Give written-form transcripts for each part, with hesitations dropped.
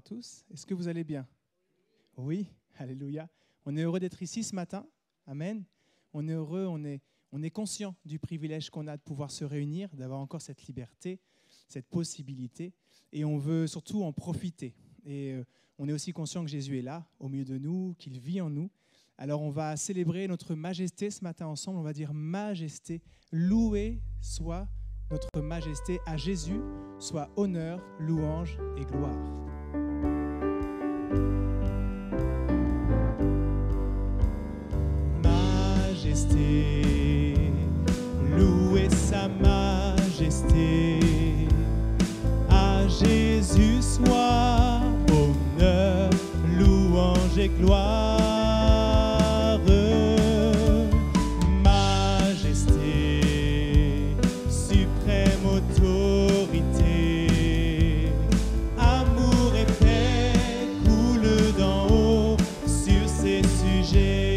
tous. Est-ce que vous allez bien? Oui, alléluia. On est heureux d'être ici ce matin. Amen. On est heureux, on est conscient du privilège qu'on a de pouvoir se réunir, d'avoir encore cette liberté, cette possibilité. Et on veut surtout en profiter. Et on est aussi conscient que Jésus est là, au milieu de nous, qu'il vit en nous. Alors on va célébrer notre majesté ce matin ensemble. On va dire majesté. Loué soit notre majesté. À Jésus soit honneur, louange et gloire. Majesté, louez sa majesté. À Jésus soit honneur, louange et gloire. Majesté, suprême autorité, amour et paix coulent d'en haut sur ces sujets.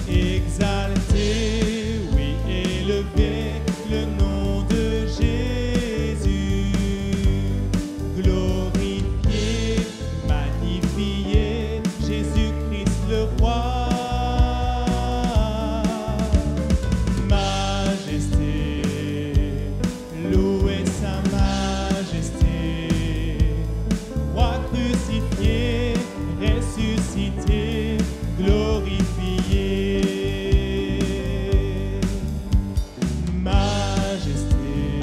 Exalté, oui, élevé, le nom de Jésus. Glorifié, magnifié, Jésus-Christ le roi. Majesté, louez sa majesté. Roi crucifié, ressuscité, glorifié. Majesté,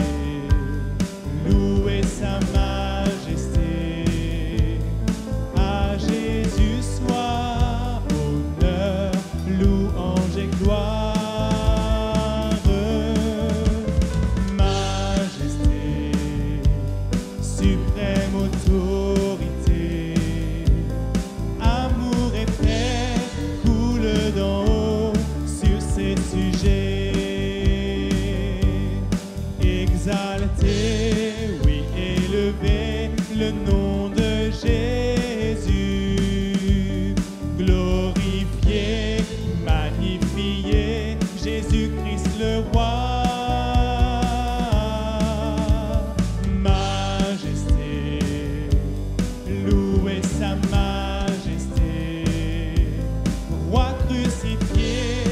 louez sa majesté. À Jésus soit honneur, louange et gloire. Majesté, suprême autorité, amour et paix coulent d'en haut sur ces sujets. Exalté, oui, élevé, le nom de Jésus. Glorifié, magnifié, Jésus-Christ le roi. Majesté, louez sa majesté. Roi crucifié,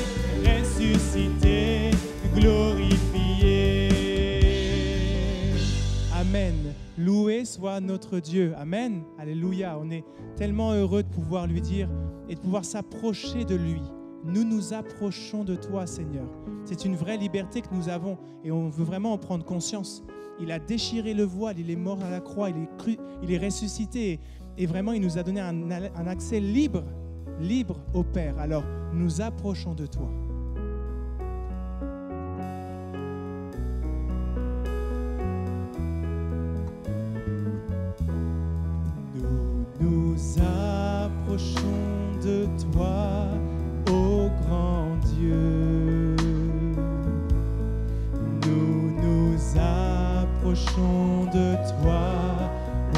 ressuscité, glorifié. Amen. Loué soit notre Dieu. Amen. Alléluia. On est tellement heureux de pouvoir lui dire et de pouvoir s'approcher de lui. Nous nous approchons de toi, Seigneur. C'est une vraie liberté que nous avons et on veut vraiment en prendre conscience. Il a déchiré le voile, il est mort à la croix, il est ressuscité et vraiment il nous a donné un accès libre au Père. Alors nous approchons de toi. Nous approchons de toi, ô grand Dieu. Nous nous approchons de toi, ô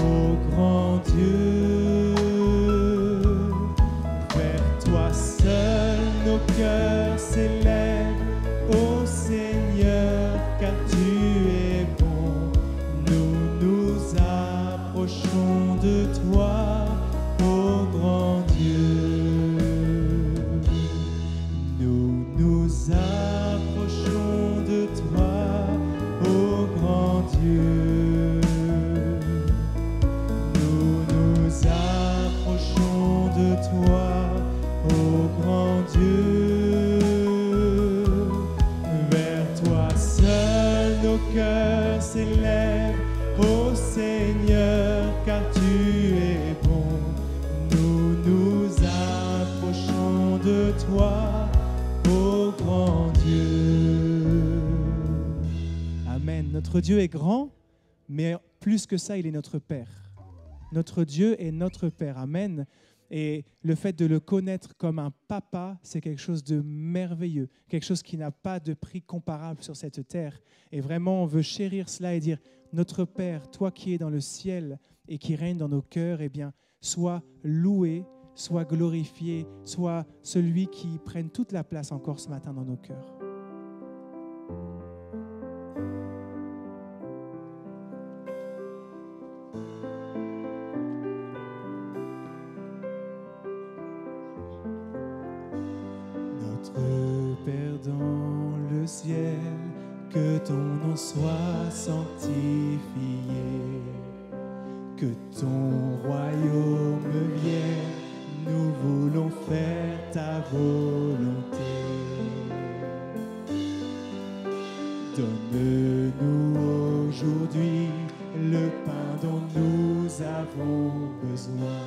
grand Dieu. Vers toi seul nos cœurs s'élèvent, ô Seigneur, car tu es bon. Nous nous approchons de toi, ô grand Dieu. Nous nous approchons de toi, ô grand Dieu. Nous nous approchons de toi, ô grand Dieu. Vers toi seul nos cœurs s'élèvent, ô Seigneur, car tu es bon. Nous nous approchons de toi, ô grand Dieu. Amen. Notre Dieu est grand, mais plus que ça, il est notre Père. Notre Dieu est notre Père. Amen. Et le fait de le connaître comme un papa, c'est quelque chose de merveilleux, quelque chose qui n'a pas de prix comparable sur cette terre. Et vraiment, on veut chérir cela et dire, notre Père, toi qui es dans le ciel et qui règne dans nos cœurs, eh bien, sois loué, sois glorifié, sois celui qui prenne toute la place encore ce matin dans nos cœurs. Notre Père dans le ciel, que ton nom soit sanctifié, que ton royaume vienne, nous voulons faire ta volonté. Donne-nous aujourd'hui le pain dont nous avons besoin.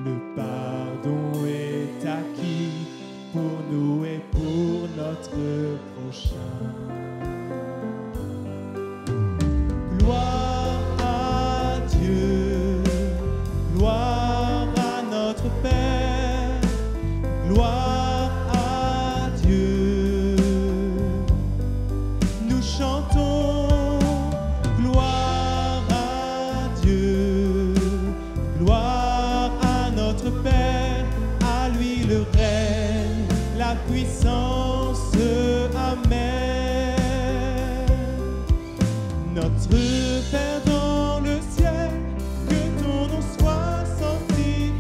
Le pardon est acquis pour nous et pour notre prochain. Gloire à Dieu, gloire à notre Père, gloire à Dieu. Nous chantons gloire à Dieu, gloire à notre Père, à lui le règne, la puissance, amen. Notre Père dans le ciel, que ton nom soit sanctifié,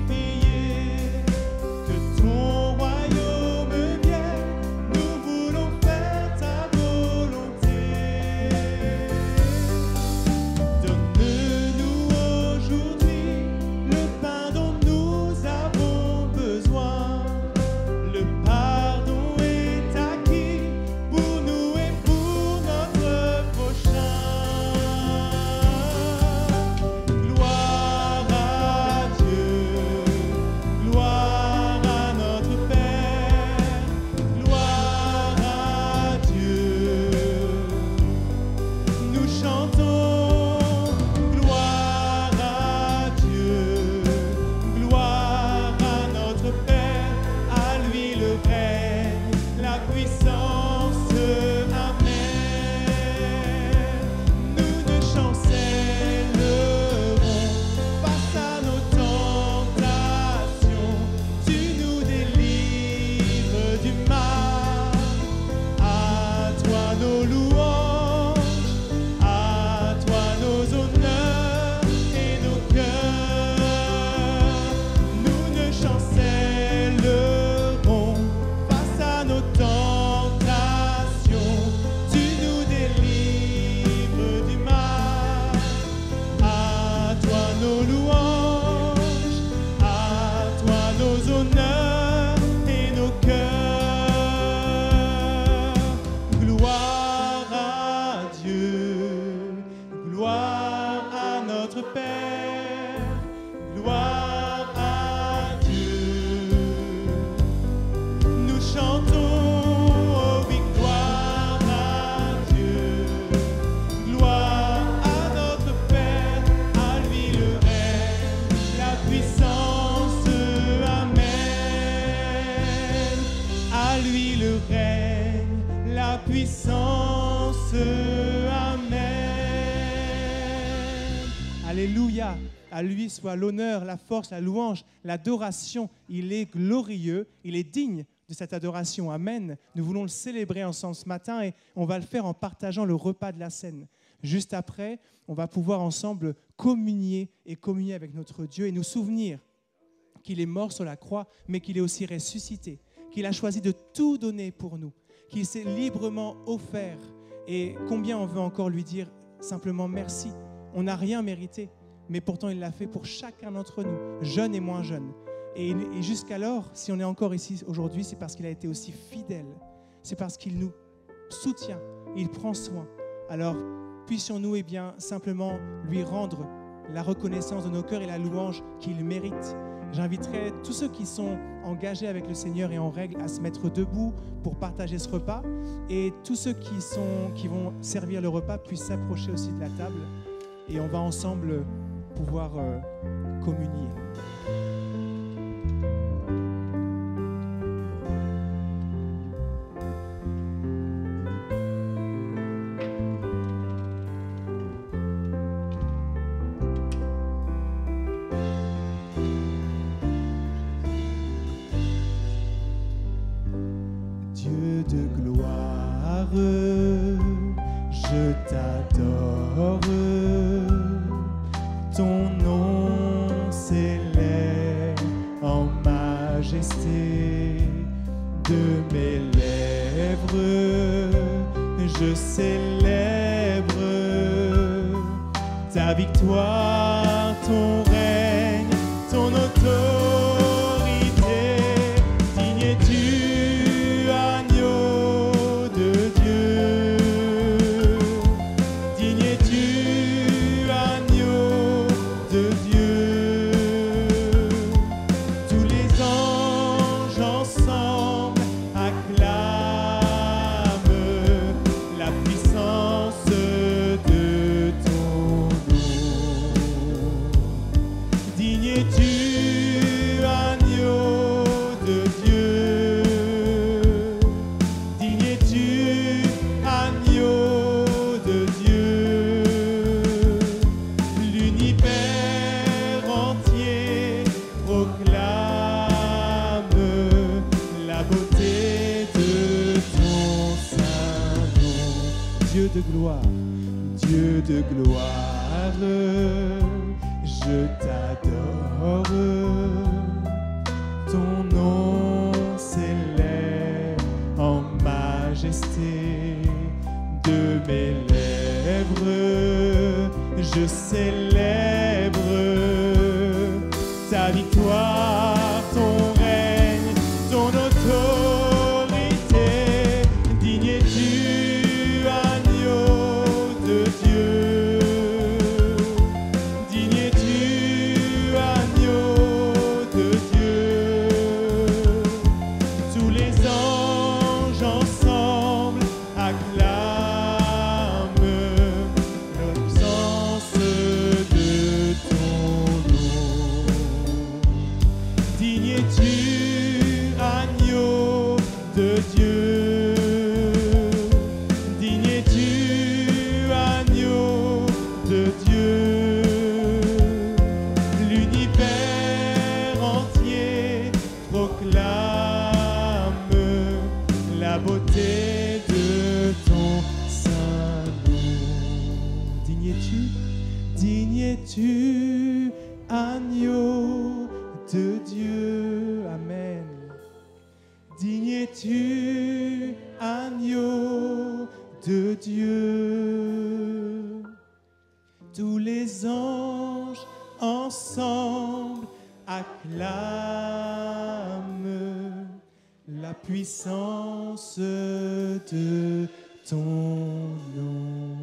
que ton royaume vienne, nous voulons faire ta volonté. Donne-nous aujourd'hui le pain dont nous avons besoin. Le pardon est acquis pour nous et pour notre prochain. Gloire à Dieu, gloire à notre Père, gloire à Dieu. Nous chantons gloire à Dieu, gloire à notre Père, à lui le règne, la puissance, amen. Nous ne chancellerons face à nos tentations, tu nous délivres du mal. À toi nos louanges, à toi nos honneurs et nos cœurs. Nous ne chancellerons face à nos tentations, tu nous délivres du mal. À toi nos louanges, à toi nos honneurs et nos cœurs. Gloire à Dieu, gloire à notre Père, gloire à Dieu. Nous chantons, oh oui, gloire à Dieu, gloire à notre Père, à lui le règne, la puissance, amen. À lui le règne, la puissance, amen. Alléluia. À lui soit l'honneur, la force, la louange, l'adoration. Il est glorieux, il est digne de cette adoration. Amen. Nous voulons le célébrer ensemble ce matin et on va le faire en partageant le repas de la scène. Juste après, on va pouvoir ensemble communier avec notre Dieu et nous souvenir qu'il est mort sur la croix, mais qu'il est aussi ressuscité, qu'il a choisi de tout donner pour nous, qu'il s'est librement offert. Et combien on veut encore lui dire simplement merci. On n'a rien mérité, mais pourtant il l'a fait pour chacun d'entre nous, jeunes et moins jeunes. Et jusqu'alors, si on est encore ici aujourd'hui, c'est parce qu'il a été aussi fidèle. C'est parce qu'il nous soutient, il prend soin. Alors, puissions-nous simplement lui rendre la reconnaissance de nos cœurs et la louange qu'il mérite. J'inviterai tous ceux qui sont engagés avec le Seigneur et en règle à se mettre debout pour partager ce repas. Et tous ceux qui vont servir le repas puissent s'approcher aussi de la table. Et on va ensemble pouvoir communier. Dieu de gloire, je t'adore. Ton nom s'élève en majesté de mes lèvres, je célèbre ta victoire, ton règne, ton autorité. Digne es-tu, agneau de Dieu. Digne es-tu, agneau de Dieu. Tous les anges ensemble acclament la puissance de ton nom. Digne es-tu, agneau de Dieu. Digne es-tu, agneau de Dieu. L'univers entier proclame la beauté de ton saint nom. Dieu de gloire, Dieu de gloire, je t'adore. Ton nom s'élève en majesté. De mes lèvres, je célèbre ta victoire, ton règne, ton autorité. Digne es-tu, agneau de Dieu. Digne es-tu, agneau de Dieu. Tous les anges ensemble acclament la puissance de ton nom. Digne es-tu, agneau de Dieu. Digne es-tu, agneau de Dieu. L'univers entier proclame la beauté de ton saint nom. Digne es-tu, digne es-tu, agneau de Dieu. Amen. Digne es-tu, agneau de Dieu. Tous les anges ensemble acclament la puissance de ton nom.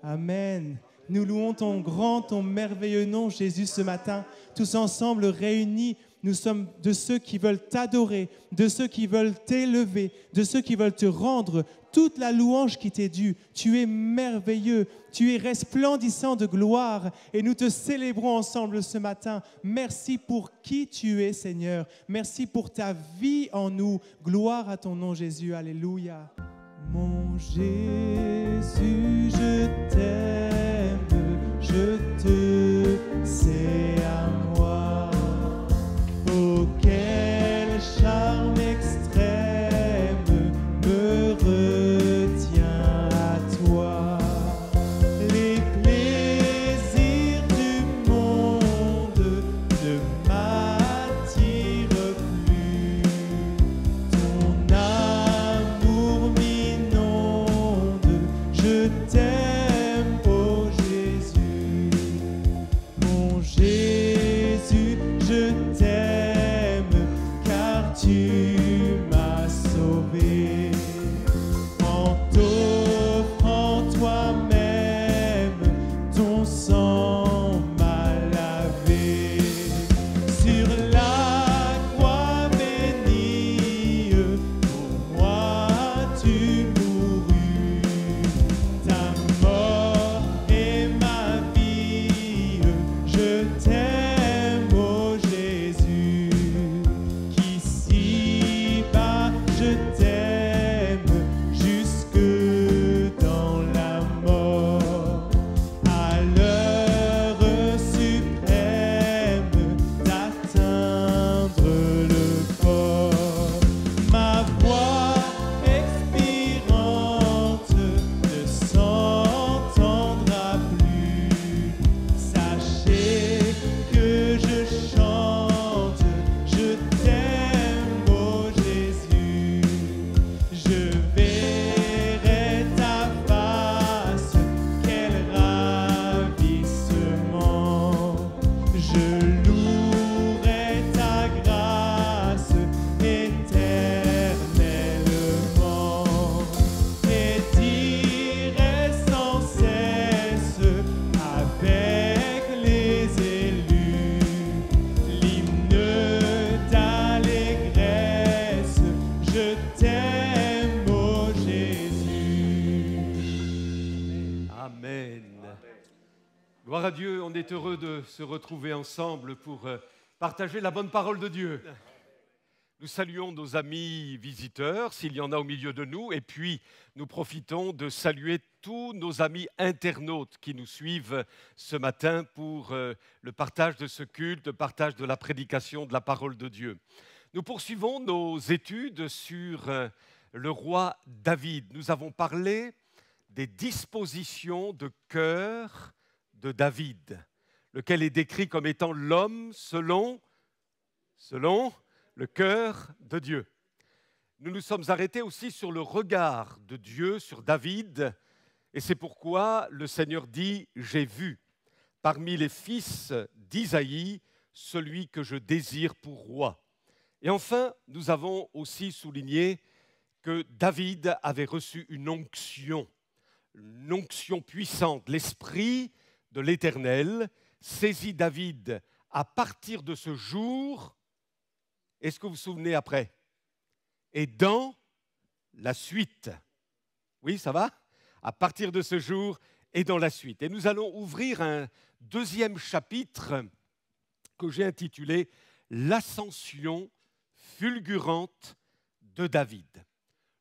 Amen. Nous louons ton grand, ton merveilleux nom, Jésus, ce matin. Tous ensemble réunis, nous sommes de ceux qui veulent t'adorer, de ceux qui veulent t'élever, de ceux qui veulent te rendre toute la louange qui t'est due. Tu es merveilleux, tu es resplendissant de gloire et nous te célébrons ensemble ce matin. Merci pour qui tu es, Seigneur. Merci pour ta vie en nous. Gloire à ton nom, Jésus. Alléluia. Mon Jésus, je t'aime, je te sais à moi. Oh, quel charme extrême me retient à toi. Les plaisirs du monde ne m'attirent plus. Ton amour m'inonde, je t'aime, oh Jésus. Mon Jésus. Gloire à Dieu, on est heureux de se retrouver ensemble pour partager la bonne parole de Dieu. Nous saluons nos amis visiteurs, s'il y en a au milieu de nous, et puis nous profitons de saluer tous nos amis internautes qui nous suivent ce matin pour le partage de ce culte, le partage de la prédication de la parole de Dieu. Nous poursuivons nos études sur le roi David. Nous avons parlé des dispositions de cœur de David, lequel est décrit comme étant l'homme selon le cœur de Dieu. Nous nous sommes arrêtés aussi sur le regard de Dieu sur David, et c'est pourquoi le Seigneur dit « J'ai vu parmi les fils d'Isaïe celui que je désire pour roi ». Et enfin, nous avons aussi souligné que David avait reçu une onction puissante. L'Esprit de l'Éternel saisit David à partir de ce jour. Est-ce que vous vous souvenez après? Et dans la suite. Oui, ça va? À partir de ce jour et dans la suite. Et nous allons ouvrir un deuxième chapitre que j'ai intitulé « L'ascension fulgurante de David ».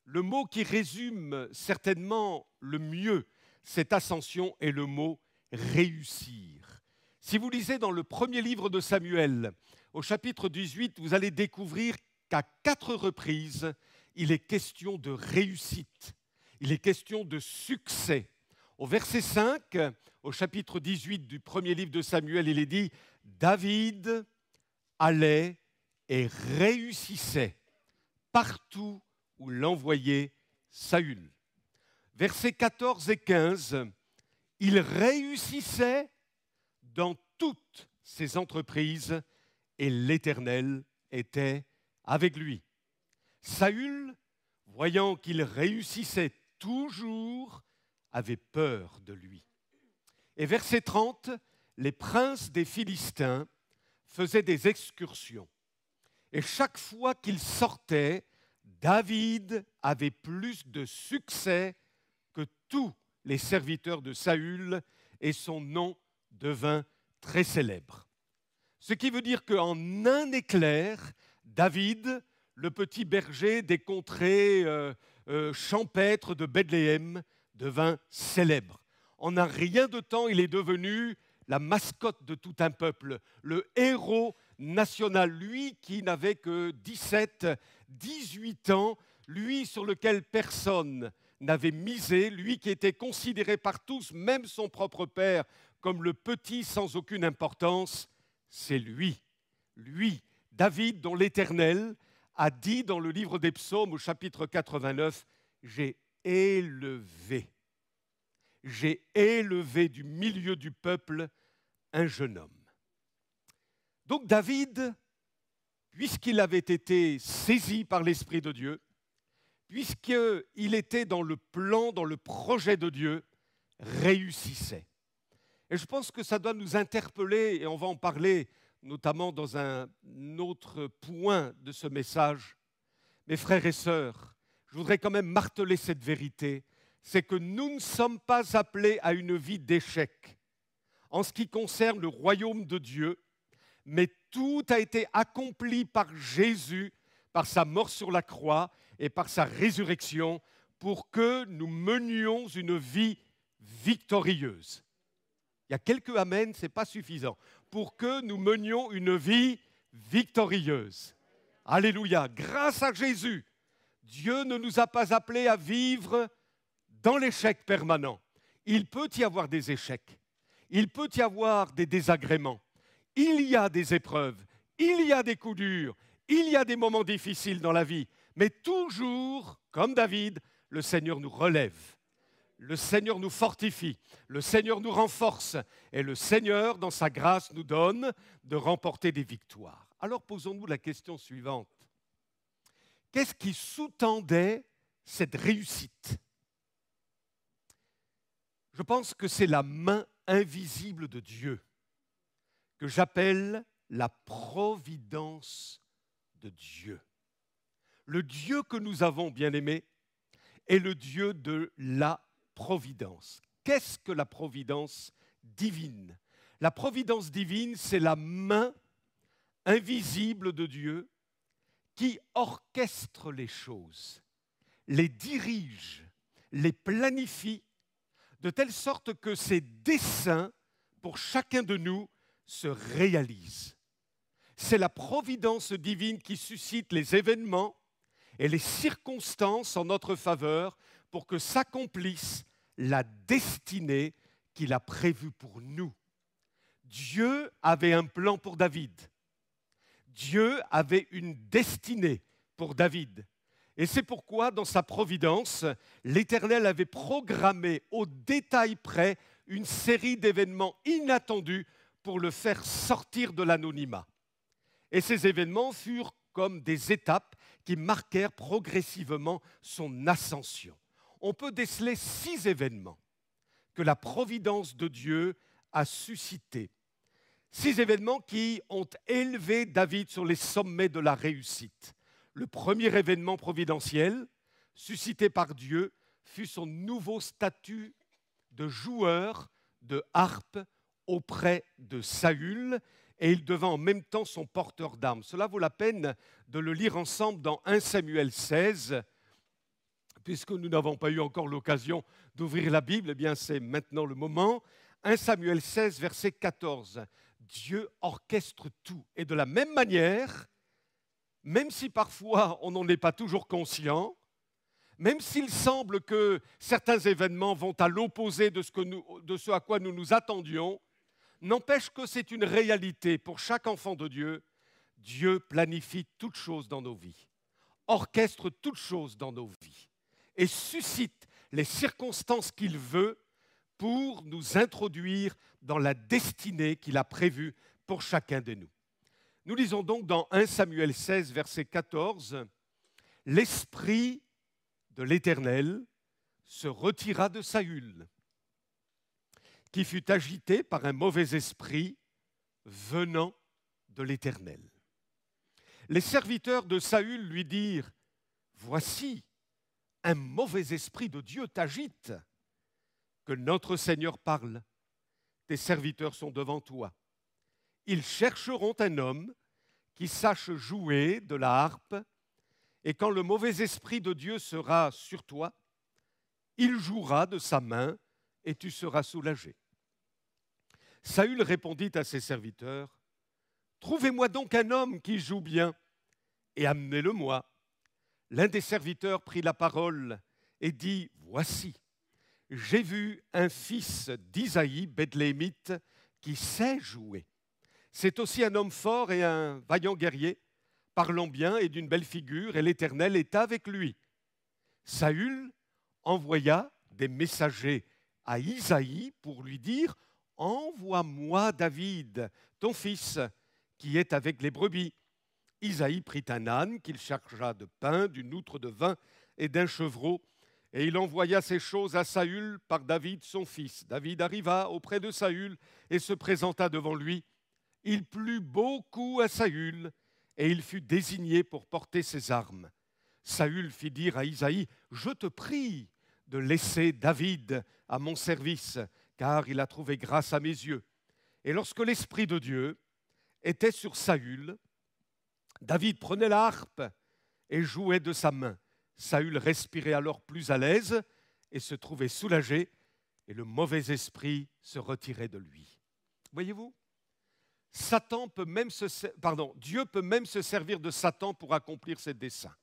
Le mot qui résume certainement le mieux cette ascension est le mot « réussir ». Si vous lisez dans le premier livre de Samuel, au chapitre 18, vous allez découvrir qu'à 4 reprises, il est question de réussite, il est question de succès. Au verset 5, au chapitre 18 du premier livre de Samuel, il est dit « David allait et réussissait partout où l'envoyait Saül. » Versets 14 et 15, il réussissait dans toutes ses entreprises et l'Éternel était avec lui. Saül, voyant qu'il réussissait toujours, avait peur de lui. Et verset 30, les princes des Philistins faisaient des excursions. Et chaque fois qu'ils sortaient, David avait plus de succès que tous les serviteurs de Saül et son nom devint très célèbre. Ce qui veut dire qu'en un éclair, David, le petit berger des contrées champêtres de Bethléem, devint célèbre. En un rien de temps, il est devenu la mascotte de tout un peuple, le héros national, lui qui n'avait que 17, 18 ans, lui sur lequel personne n'avait misé, lui qui était considéré par tous, même son propre père, comme le petit sans aucune importance. C'est lui, David, dont l'Éternel a dit dans le livre des Psaumes au chapitre 89, « J'ai élevé du milieu du peuple un jeune homme. » Donc David, puisqu'il avait été saisi par l'Esprit de Dieu, puisqu'il était dans le plan, dans le projet de Dieu, réussissait. Et je pense que ça doit nous interpeller, et on va en parler notamment dans un autre point de ce message. Mes frères et sœurs, je voudrais quand même marteler cette vérité, c'est que nous ne sommes pas appelés à une vie d'échec en ce qui concerne le royaume de Dieu, mais tout a été accompli par Jésus, par sa mort sur la croix et par sa résurrection, pour que nous menions une vie victorieuse. Il y a quelques amens, ce n'est pas suffisant. Pour que nous menions une vie victorieuse. Alléluia. Grâce à Jésus, Dieu ne nous a pas appelés à vivre dans l'échec permanent. Il peut y avoir des échecs. Il peut y avoir des désagréments. Il y a des épreuves. Il y a des coups durs. Il y a des moments difficiles dans la vie. Mais toujours, comme David, le Seigneur nous relève. Le Seigneur nous fortifie, le Seigneur nous renforce et le Seigneur, dans sa grâce, nous donne de remporter des victoires. Alors posons-nous la question suivante. Qu'est-ce qui sous-tendait cette réussite? Je pense que c'est la main invisible de Dieu, que j'appelle la providence de Dieu. Le Dieu que nous avons, bien-aimés, est le Dieu de la providence. Qu'est-ce que la providence divine? La providence divine, c'est la main invisible de Dieu qui orchestre les choses, les dirige, les planifie, de telle sorte que ses desseins pour chacun de nous se réalisent. C'est la providence divine qui suscite les événements et les circonstances en notre faveur pour que s'accomplisse la destinée qu'il a prévue pour nous. Dieu avait un plan pour David. Dieu avait une destinée pour David. Et c'est pourquoi, dans sa providence, l'Éternel avait programmé au détail près une série d'événements inattendus pour le faire sortir de l'anonymat. Et ces événements furent comme des étapes qui marquèrent progressivement son ascension. On peut déceler 6 événements que la providence de Dieu a suscités. 6 événements qui ont élevé David sur les sommets de la réussite. Le premier événement providentiel, suscité par Dieu, fut son nouveau statut de joueur de harpe auprès de Saül, et il devint en même temps son porteur d'armes. Cela vaut la peine de le lire ensemble dans 1 Samuel 16. Puisque nous n'avons pas eu encore l'occasion d'ouvrir la Bible, eh bien c'est maintenant le moment. 1 Samuel 16, verset 14. Dieu orchestre tout. Et de la même manière, même si parfois on n'en est pas toujours conscient, même s'il semble que certains événements vont à l'opposé de ce à quoi nous nous attendions, n'empêche que c'est une réalité pour chaque enfant de Dieu. Dieu planifie toutes choses dans nos vies, orchestre toutes choses dans nos vies et suscite les circonstances qu'il veut pour nous introduire dans la destinée qu'il a prévue pour chacun de nous. Nous lisons donc dans 1 Samuel 16, verset 14, « L'Esprit de l'Éternel se retira de Saül, qui fut agité par un mauvais esprit venant de l'Éternel. Les serviteurs de Saül lui dirent, « Voici, un mauvais esprit de Dieu t'agite. Que notre Seigneur parle. Tes serviteurs sont devant toi. Ils chercheront un homme qui sache jouer de la harpe, et quand le mauvais esprit de Dieu sera sur toi, il jouera de sa main et tu seras soulagé. » Saül répondit à ses serviteurs, « Trouvez-moi donc un homme qui joue bien et amenez-le-moi. » L'un des serviteurs prit la parole et dit, « Voici, j'ai vu un fils d'Isaïe, Bethléemite, qui sait jouer. C'est aussi un homme fort et un vaillant guerrier, parlant bien et d'une belle figure, et l'Éternel est avec lui. » Saül envoya des messagers à Isaïe pour lui dire, « Envoie-moi David, ton fils, qui est avec les brebis. » Isaïe prit un âne qu'il chargea de pain, d'une outre de vin et d'un chevreau, et il envoya ces choses à Saül par David son fils. David arriva auprès de Saül et se présenta devant lui. Il plut beaucoup à Saül, et il fut désigné pour porter ses armes. Saül fit dire à Isaïe, « Je te prie de laisser David à mon service, car il a trouvé grâce à mes yeux. » Et lorsque l'Esprit de Dieu était sur Saül, David prenait la harpe et jouait de sa main. Saül respirait alors plus à l'aise et se trouvait soulagé, et le mauvais esprit se retirait de lui. Voyez-vous, Dieu peut même se servir de Satan pour accomplir ses desseins.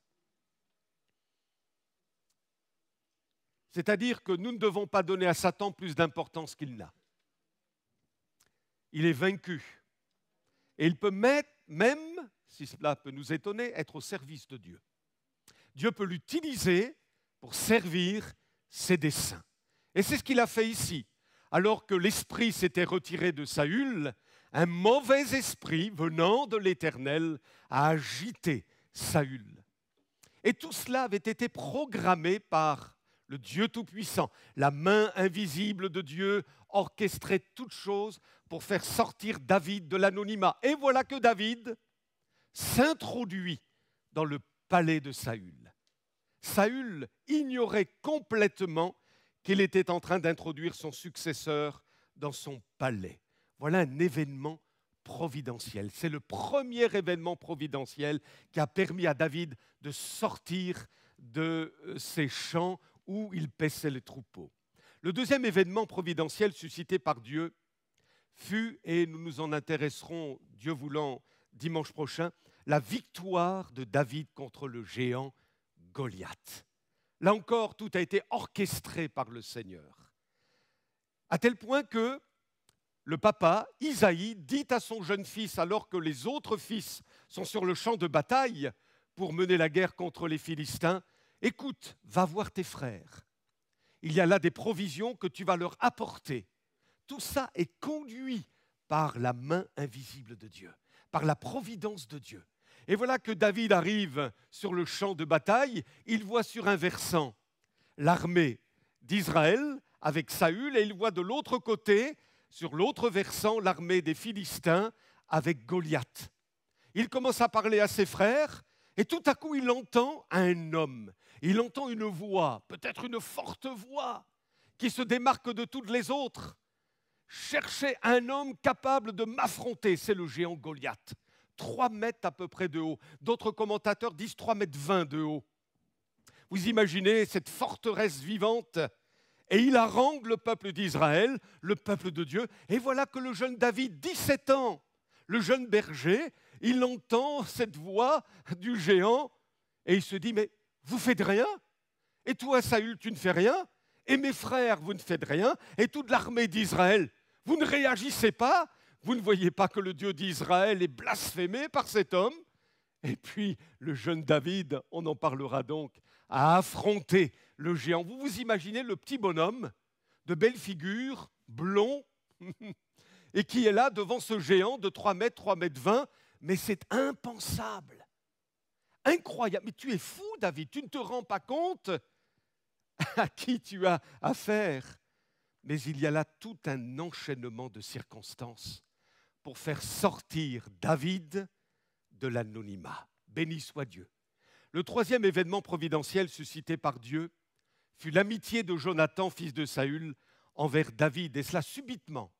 C'est-à-dire que nous ne devons pas donner à Satan plus d'importance qu'il n'a. Il est vaincu. Et il peut même, si cela peut nous étonner, être au service de Dieu. Dieu peut l'utiliser pour servir ses desseins. Et c'est ce qu'il a fait ici. Alors que l'esprit s'était retiré de Saül, un mauvais esprit venant de l'Éternel a agité Saül. Et tout cela avait été programmé par le Dieu Tout-Puissant. La main invisible de Dieu orchestrait toutes choses pour faire sortir David de l'anonymat. Et voilà que David s'introduit dans le palais de Saül. Saül ignorait complètement qu'il était en train d'introduire son successeur dans son palais. Voilà un événement providentiel. C'est le premier événement providentiel qui a permis à David de sortir de ses champs où il paissait les troupeaux. Le deuxième événement providentiel suscité par Dieu fut, et nous nous en intéresserons, Dieu voulant, dimanche prochain, la victoire de David contre le géant Goliath. Là encore, tout a été orchestré par le Seigneur. À tel point que le papa, Isaïe, dit à son jeune fils, alors que les autres fils sont sur le champ de bataille pour mener la guerre contre les Philistins, « Écoute, va voir tes frères. Il y a là des provisions que tu vas leur apporter. » Tout ça est conduit par la main invisible de Dieu, par la providence de Dieu. Et voilà que David arrive sur le champ de bataille, il voit sur un versant l'armée d'Israël avec Saül, et il voit de l'autre côté, sur l'autre versant, l'armée des Philistins avec Goliath. Il commence à parler à ses frères, et tout à coup il entend un homme, il entend une voix, peut-être une forte voix, qui se démarque de toutes les autres. Cherchez un homme capable de m'affronter, c'est le géant Goliath. 3 mètres à peu près de haut. D'autres commentateurs disent 3,20 mètres de haut. Vous imaginez cette forteresse vivante, et il harangue le peuple d'Israël, le peuple de Dieu, et voilà que le jeune David, 17 ans, le jeune berger, il entend cette voix du géant, et il se dit, mais vous faites rien? Et toi, Saül, tu ne fais rien? Et mes frères, vous ne faites rien? Et toute l'armée d'Israël, vous ne réagissez pas? Vous ne voyez pas que le Dieu d'Israël est blasphémé par cet homme? Et puis, le jeune David, on en parlera donc, a affronté le géant. Vous vous imaginez le petit bonhomme, de belle figure, blond, et qui est là devant ce géant de 3 mètres, 3,20 mètres, mais c'est impensable. Incroyable. Mais tu es fou, David, tu ne te rends pas compte à qui tu as affaire. Mais il y a là tout un enchaînement de circonstances pour faire sortir David de l'anonymat. Béni soit Dieu. Le troisième événement providentiel suscité par Dieu fut l'amitié de Jonathan, fils de Saül, envers David, et cela subitement,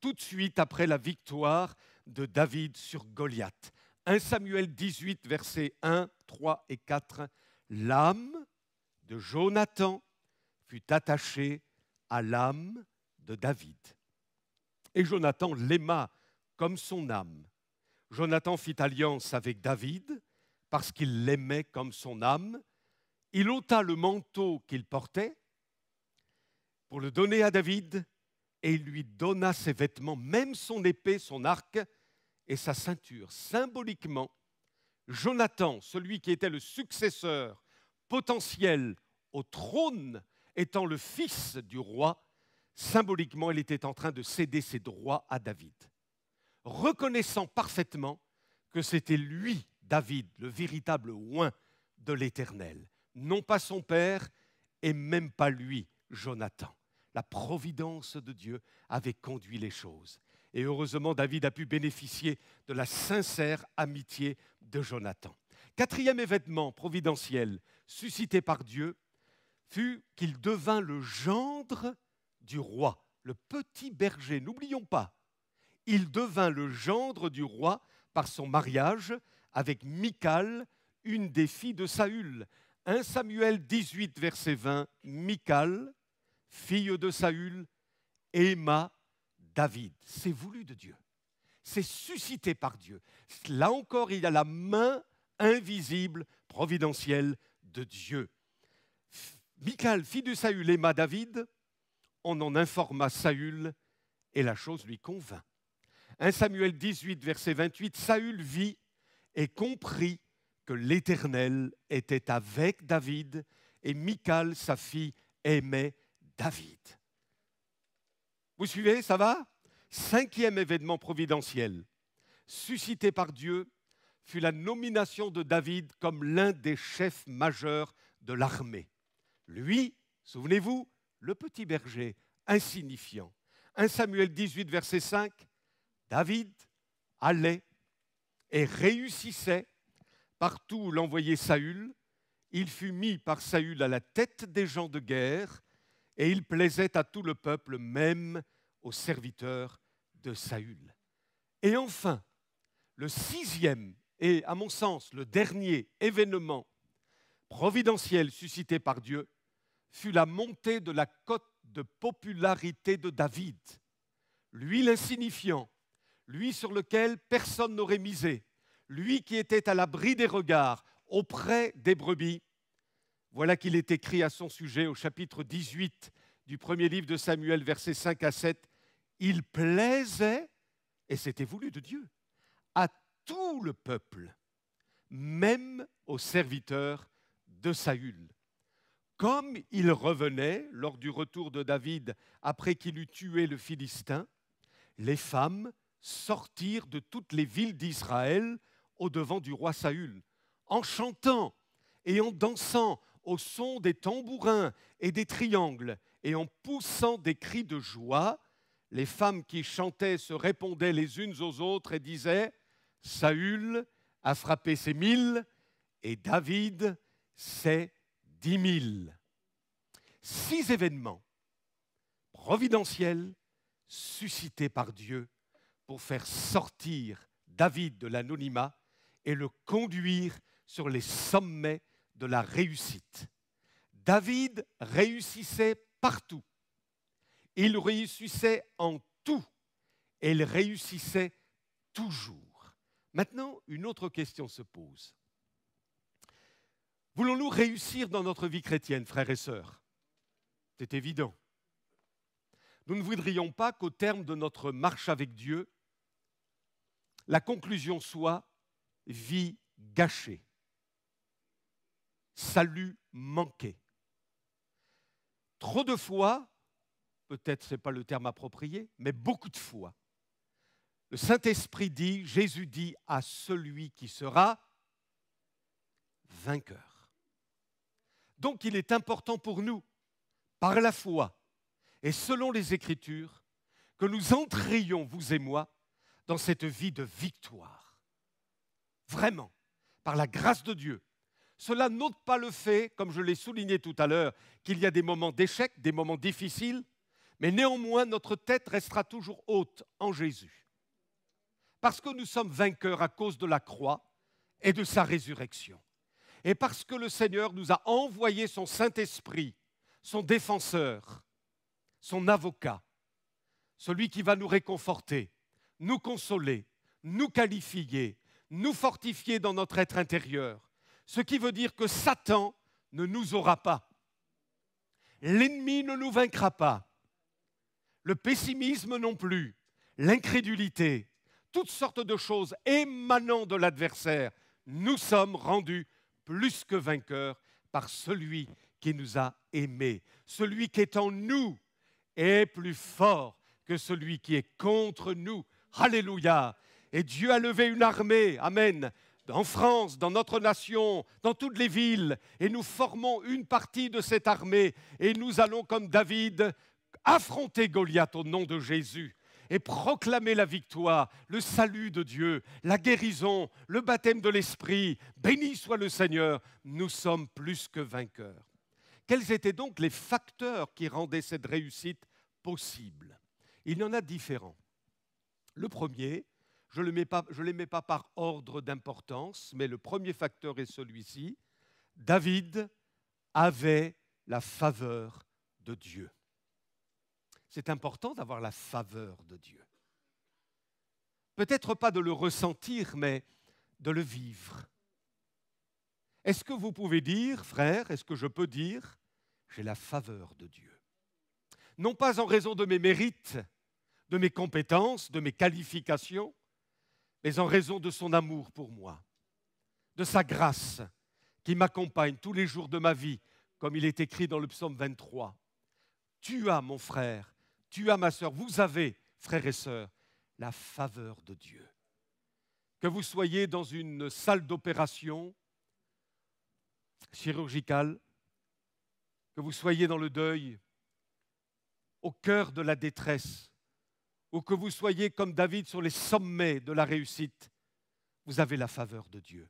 tout de suite après la victoire de David sur Goliath. 1 Samuel 18, versets 1, 3 et 4. L'âme de Jonathan fut attachée à l'âme de David. Et Jonathan l'aima comme son âme. Jonathan fit alliance avec David parce qu'il l'aimait comme son âme. Il ôta le manteau qu'il portait pour le donner à David, et il lui donna ses vêtements, même son épée, son arc et sa ceinture. Symboliquement, Jonathan, celui qui était le successeur potentiel au trône, étant le fils du roi, symboliquement, il était en train de céder ses droits à David, reconnaissant parfaitement que c'était lui, David, le véritable oint de l'Éternel, non pas son père et même pas lui, Jonathan. La providence de Dieu avait conduit les choses. Et heureusement, David a pu bénéficier de la sincère amitié de Jonathan. Quatrième événement providentiel suscité par Dieu fut qu'il devint le gendre du roi, le petit berger. N'oublions pas, il devint le gendre du roi par son mariage avec Michal, une des filles de Saül. 1 Samuel 18, verset 20, Michal, fille de Saül, aima David. C'est voulu de Dieu. C'est suscité par Dieu. Là encore, il y a la main invisible, providentielle de Dieu. Michal, fille de Saül, aima David. On en informa Saül et la chose lui convint. 1 Samuel 18, verset 28, Saül vit et comprit que l'Éternel était avec David et Michal, sa fille, aimait David. Vous suivez, ça va? 5e événement providentiel, suscité par Dieu, fut la nomination de David comme l'un des chefs majeurs de l'armée. Lui, souvenez-vous, le petit berger, insignifiant. 1 Samuel 18, verset 5, David allait et réussissait partout où l'envoyait Saül. Il fut mis par Saül à la tête des gens de guerre et il plaisait à tout le peuple, même aux serviteurs de Saül. Et enfin, le sixième et, à mon sens, le dernier événement providentiel suscité par Dieu fut la montée de la cote de popularité de David. Lui l'insignifiant, lui sur lequel personne n'aurait misé, lui qui était à l'abri des regards, auprès des brebis. Voilà qu'il est écrit à son sujet au chapitre 18 du premier livre de Samuel, versets 5 à 7. Il plaisait, et c'était voulu de Dieu, à tout le peuple, même aux serviteurs de Saül. Comme il revenait lors du retour de David après qu'il eut tué le Philistin, les femmes sortirent de toutes les villes d'Israël au-devant du roi Saül, en chantant et en dansant au son des tambourins et des triangles, et en poussant des cris de joie. Les femmes qui chantaient se répondaient les unes aux autres et disaient « Saül a frappé ses 1000 et David ses 10 000. » 6 événements providentiels suscités par Dieu pour faire sortir David de l'anonymat et le conduire sur les sommets de la réussite. David réussissait partout. Il réussissait en tout et il réussissait toujours. Maintenant, une autre question se pose. Voulons-nous réussir dans notre vie chrétienne, frères et sœurs? C'est évident. Nous ne voudrions pas qu'au terme de notre marche avec Dieu, la conclusion soit vie gâchée, salut manqué. Trop de fois, peut-être ce n'est pas le terme approprié, mais beaucoup de fois, le Saint-Esprit dit, Jésus dit à celui qui sera vainqueur. Donc il est important pour nous, par la foi et selon les Écritures, que nous entrions, vous et moi, dans cette vie de victoire. Vraiment, par la grâce de Dieu. Cela n'ôte pas le fait, comme je l'ai souligné tout à l'heure, qu'il y a des moments d'échec, des moments difficiles, mais néanmoins notre tête restera toujours haute en Jésus. Parce que nous sommes vainqueurs à cause de la croix et de sa résurrection. Et parce que le Seigneur nous a envoyé son Saint-Esprit, son défenseur, son avocat, celui qui va nous réconforter, nous consoler, nous qualifier, nous fortifier dans notre être intérieur. Ce qui veut dire que Satan ne nous aura pas. L'ennemi ne nous vaincra pas. Le pessimisme non plus, l'incrédulité, toutes sortes de choses émanant de l'adversaire, nous sommes rendus plus que vainqueurs par celui qui nous a aimés. Celui qui est en nous est plus fort que celui qui est contre nous. Alléluia! Et Dieu a levé une armée, amen, en France, dans notre nation, dans toutes les villes, et nous formons une partie de cette armée, et nous allons, comme David, affronter Goliath au nom de Jésus, et proclamer la victoire, le salut de Dieu, la guérison, le baptême de l'Esprit. Béni soit le Seigneur, nous sommes plus que vainqueurs. Quels étaient donc les facteurs qui rendaient cette réussite possible? Il y en a différents. Le premier, je ne les mets pas par ordre d'importance, mais le premier facteur est celui-ci. David avait la faveur de Dieu. C'est important d'avoir la faveur de Dieu. Peut-être pas de le ressentir, mais de le vivre. Est-ce que vous pouvez dire, frère, est-ce que je peux dire, j'ai la faveur de Dieu? Non pas en raison de mes mérites, de mes compétences, de mes qualifications, mais en raison de son amour pour moi, de sa grâce qui m'accompagne tous les jours de ma vie, comme il est écrit dans le psaume 23. Tu as, mon frère, tu as, ma sœur, vous avez, frères et sœurs, la faveur de Dieu. Que vous soyez dans une salle d'opération chirurgicale, que vous soyez dans le deuil, au cœur de la détresse, ou que vous soyez comme David sur les sommets de la réussite, vous avez la faveur de Dieu.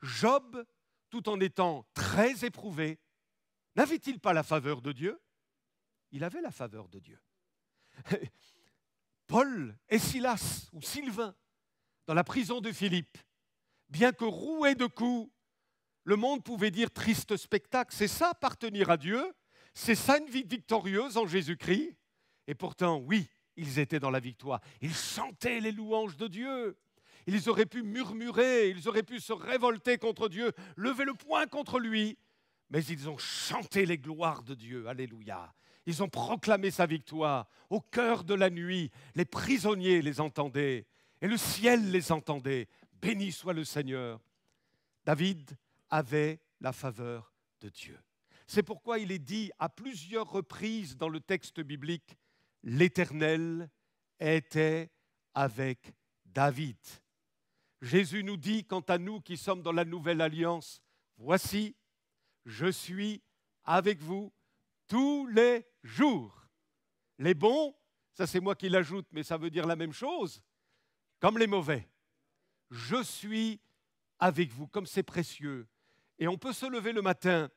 Job, tout en étant très éprouvé, n'avait-il pas la faveur de Dieu? Il avait la faveur de Dieu. Paul et Silas, ou Sylvain, dans la prison de Philippe, bien que roués de coups, le monde pouvait dire triste spectacle. C'est ça, appartenir à Dieu. C'est ça, une vie victorieuse en Jésus-Christ. Et pourtant, oui, ils étaient dans la victoire. Ils chantaient les louanges de Dieu. Ils auraient pu murmurer, ils auraient pu se révolter contre Dieu, lever le poing contre lui. Mais ils ont chanté les gloires de Dieu. Alléluia. Ils ont proclamé sa victoire. Au cœur de la nuit, les prisonniers les entendaient. Et le ciel les entendait. Béni soit le Seigneur. David avait la faveur de Dieu. C'est pourquoi il est dit à plusieurs reprises dans le texte biblique, l'Éternel était avec David. Jésus nous dit, quant à nous qui sommes dans la nouvelle alliance, voici, je suis avec vous tous les jours. Les bons, ça c'est moi qui l'ajoute, mais ça veut dire la même chose, comme les mauvais. Je suis avec vous, comme c'est précieux. Et on peut se lever le matin,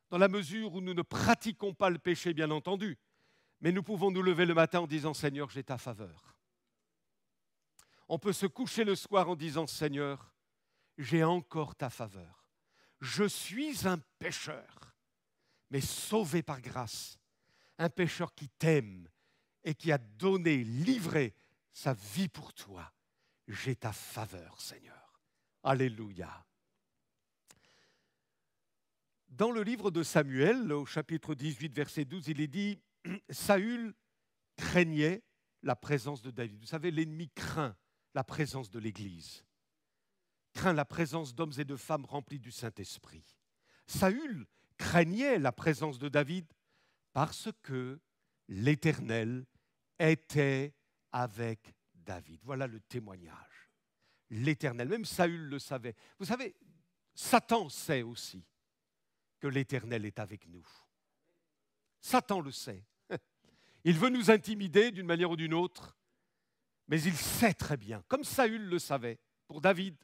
dans la mesure où nous ne pratiquons pas le péché, bien entendu, mais nous pouvons nous lever le matin en disant « Seigneur, j'ai ta faveur ». On peut se coucher le soir en disant « Seigneur, j'ai encore ta faveur. Je suis un pécheur, mais sauvé par grâce. Un pécheur qui t'aime et qui a donné, livré sa vie pour toi. J'ai ta faveur, Seigneur. » Alléluia. Dans le livre de Samuel, au chapitre 18, verset 12, il est dit « Saül craignait la présence de David. » Vous savez, l'ennemi craint la présence de l'Église, craint la présence d'hommes et de femmes remplis du Saint-Esprit. Saül craignait la présence de David parce que l'Éternel était avec David. Voilà le témoignage. L'Éternel, même Saül le savait. Vous savez, Satan sait aussi que l'Éternel est avec nous. Satan le sait. Il veut nous intimider d'une manière ou d'une autre, mais il sait très bien, comme Saül le savait pour David,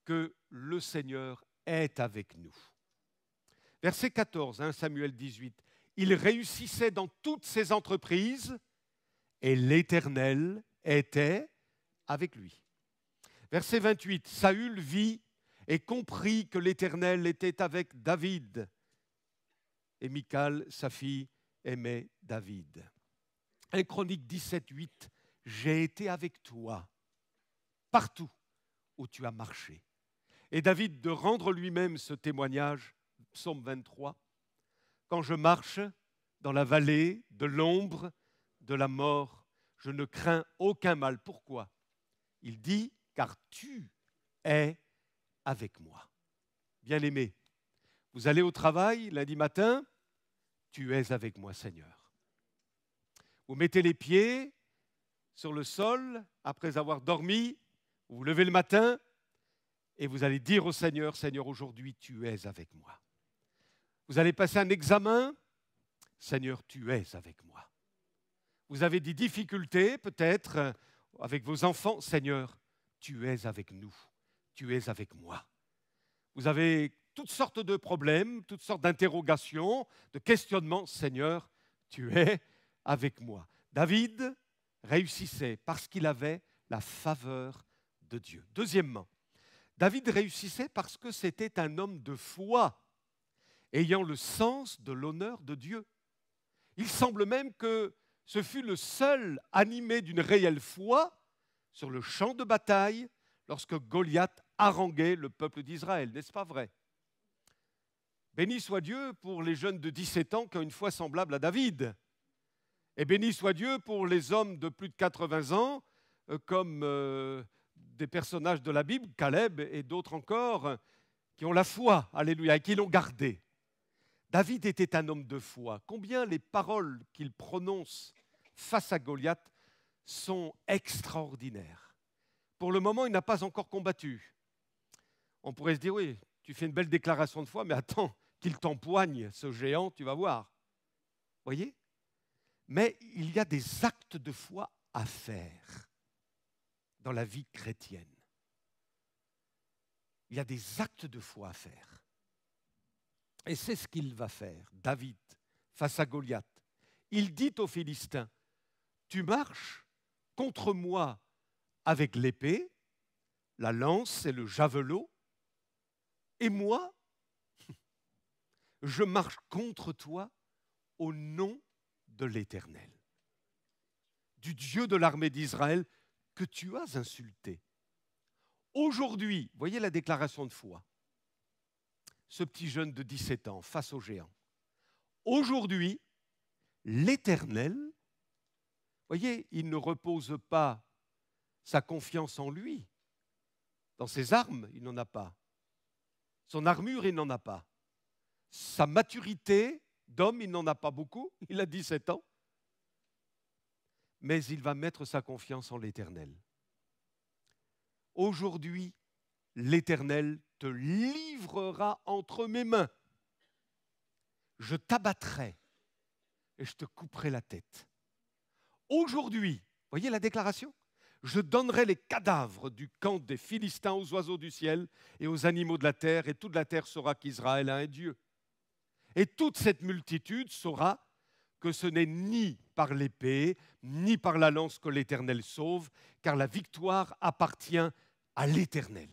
que le Seigneur est avec nous. Verset 14, 1 Samuel 18. Il réussissait dans toutes ses entreprises et l'Éternel était avec lui. Verset 28. Saül vit et comprit que l'Éternel était avec David. Et Michal, sa fille, aimait David. 1 Chronique 17, 8. J'ai été avec toi partout où tu as marché. Et David de rendre lui-même ce témoignage, psaume 23, quand je marche dans la vallée de l'ombre de la mort, je ne crains aucun mal. Pourquoi? Il dit, car tu es avec moi. Bien-aimé, vous allez au travail lundi matin, tu es avec moi, Seigneur. Vous mettez les pieds sur le sol après avoir dormi, vous vous levez le matin et vous allez dire au Seigneur, Seigneur, aujourd'hui, tu es avec moi. Vous allez passer un examen, Seigneur, tu es avec moi. Vous avez des difficultés peut-être avec vos enfants, Seigneur, tu es avec nous. Tu es avec moi. Vous avez toutes sortes de problèmes, toutes sortes d'interrogations, de questionnements. Seigneur, tu es avec moi. David réussissait parce qu'il avait la faveur de Dieu. Deuxièmement, David réussissait parce que c'était un homme de foi, ayant le sens de l'honneur de Dieu. Il semble même que ce fut le seul animé d'une réelle foi sur le champ de bataille lorsque Goliath haranguait le peuple d'Israël, n'est-ce pas vrai? Béni soit Dieu pour les jeunes de 17 ans qui ont une foi semblable à David. Et béni soit Dieu pour les hommes de plus de 80 ans, comme des personnages de la Bible, Caleb et d'autres encore, qui ont la foi, alléluia, et qui l'ont gardée. David était un homme de foi. Combien les paroles qu'il prononce face à Goliath sont extraordinaires. Pour le moment, il n'a pas encore combattu. On pourrait se dire, oui, tu fais une belle déclaration de foi, mais attends qu'il t'empoigne, ce géant, tu vas voir. Voyez? Mais il y a des actes de foi à faire dans la vie chrétienne. Il y a des actes de foi à faire. Et c'est ce qu'il va faire, David, face à Goliath. Il dit aux Philistins, tu marches contre moi avec l'épée, la lance et le javelot, et moi, je marche contre toi au nom de l'Éternel, du Dieu de l'armée d'Israël que tu as insulté. Aujourd'hui, voyez la déclaration de foi, ce petit jeune de 17 ans face au géant. Aujourd'hui, l'Éternel, voyez, il ne repose pas sa confiance en lui. Dans ses armes, il n'en a pas. Son armure, il n'en a pas. Sa maturité d'homme, il n'en a pas beaucoup. Il a 17 ans. Mais il va mettre sa confiance en l'Éternel. Aujourd'hui, l'Éternel te livrera entre mes mains. Je t'abattrai et je te couperai la tête. Aujourd'hui, voyez la déclaration ? Je donnerai les cadavres du camp des Philistins aux oiseaux du ciel et aux animaux de la terre, et toute la terre saura qu'Israël a un Dieu. Et toute cette multitude saura que ce n'est ni par l'épée, ni par la lance que l'Éternel sauve, car la victoire appartient à l'Éternel.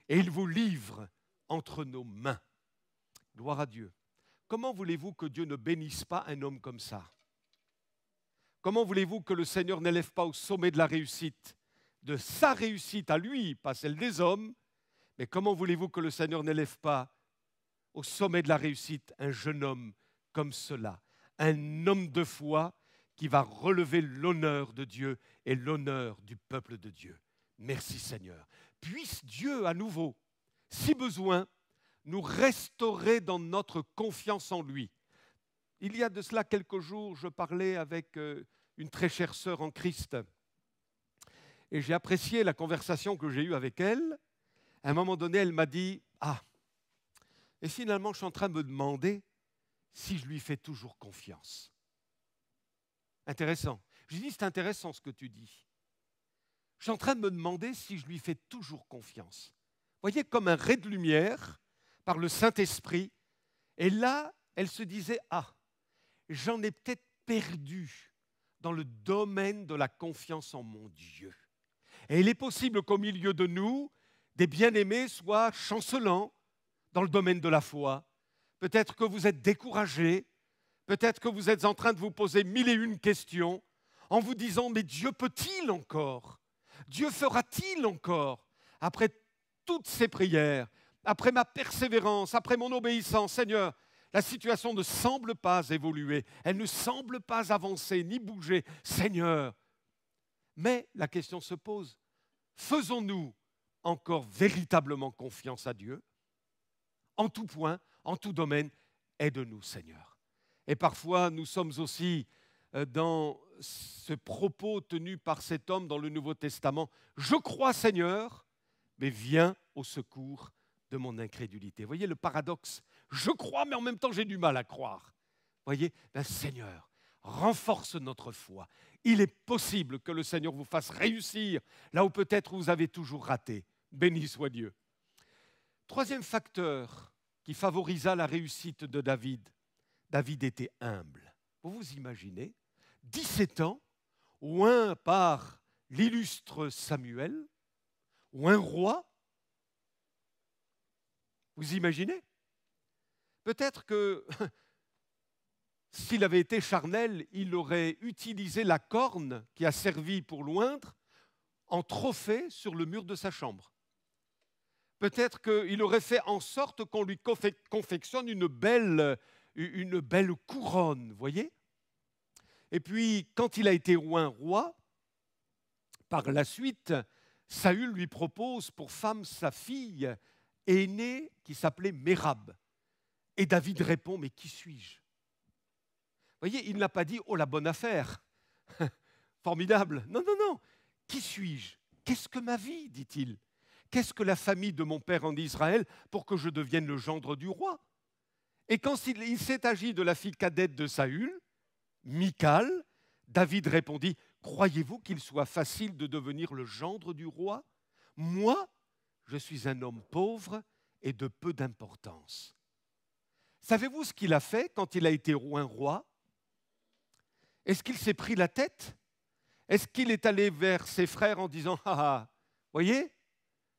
Et il vous livre entre nos mains. Gloire à Dieu. Comment voulez-vous que Dieu ne bénisse pas un homme comme ça ? Comment voulez-vous que le Seigneur n'élève pas au sommet de la réussite, de sa réussite à lui, pas celle des hommes, mais comment voulez-vous que le Seigneur n'élève pas au sommet de la réussite un jeune homme comme cela, un homme de foi qui va relever l'honneur de Dieu et l'honneur du peuple de Dieu. Merci Seigneur. Puisse Dieu à nouveau, si besoin, nous restaurer dans notre confiance en lui. Il y a de cela quelques jours, je parlais avec une très chère sœur en Christ et j'ai apprécié la conversation que j'ai eue avec elle. À un moment donné, elle m'a dit « Ah, et finalement, je suis en train de me demander si je lui fais toujours confiance. » Intéressant. Je lui dis « C'est intéressant ce que tu dis. Je suis en train de me demander si je lui fais toujours confiance. » Vous voyez, comme un ray de lumière par le Saint-Esprit. Et là, elle se disait « Ah, j'en ai peut-être perdu dans le domaine de la confiance en mon Dieu. » Et il est possible qu'au milieu de nous, des bien-aimés soient chancelants dans le domaine de la foi. Peut-être que vous êtes découragés, peut-être que vous êtes en train de vous poser 1001 questions en vous disant « Mais Dieu peut-il encore ? Dieu fera-t-il encore ?» Après toutes ces prières, après ma persévérance, après mon obéissance, Seigneur, la situation ne semble pas évoluer, elle ne semble pas avancer ni bouger. Seigneur, mais la question se pose, faisons-nous encore véritablement confiance à Dieu ? En tout point, en tout domaine, aide-nous, Seigneur. Et parfois, nous sommes aussi dans ce propos tenu par cet homme dans le Nouveau Testament. Je crois, Seigneur, mais viens au secours de mon incrédulité. Vous voyez le paradoxe ? Je crois, mais en même temps, j'ai du mal à croire. Vous voyez ? Seigneur, renforce notre foi. Il est possible que le Seigneur vous fasse réussir là où peut-être vous avez toujours raté. Béni soit Dieu. Troisième facteur qui favorisa la réussite de David. David était humble. Vous vous imaginez ? 17 ans, oint par l'illustre Samuel, ou un roi. Vous imaginez ? Peut-être que s'il avait été charnel, il aurait utilisé la corne qui a servi pour l'oindre en trophée sur le mur de sa chambre. Peut-être qu'il aurait fait en sorte qu'on lui confectionne une belle couronne, vous voyez ? Et puis, quand il a été oint roi, par la suite, Saül lui propose pour femme sa fille aînée qui s'appelait Mérab. Et David répond, mais qui suis-je ? Vous voyez, il n'a pas dit, oh la bonne affaire, formidable. Non, non, non, qui suis-je ? Qu'est-ce que ma vie, dit-il ? Qu'est-ce que la famille de mon père en Israël pour que je devienne le gendre du roi ? Et quand il s'est agi de la fille cadette de Saül, Michal, David répondit, croyez-vous qu'il soit facile de devenir le gendre du roi ? Moi, je suis un homme pauvre et de peu d'importance. Savez-vous ce qu'il a fait quand il a été oint roi ? Est-ce qu'il s'est pris la tête ? Est-ce qu'il est allé vers ses frères en disant « Ah ah, voyez,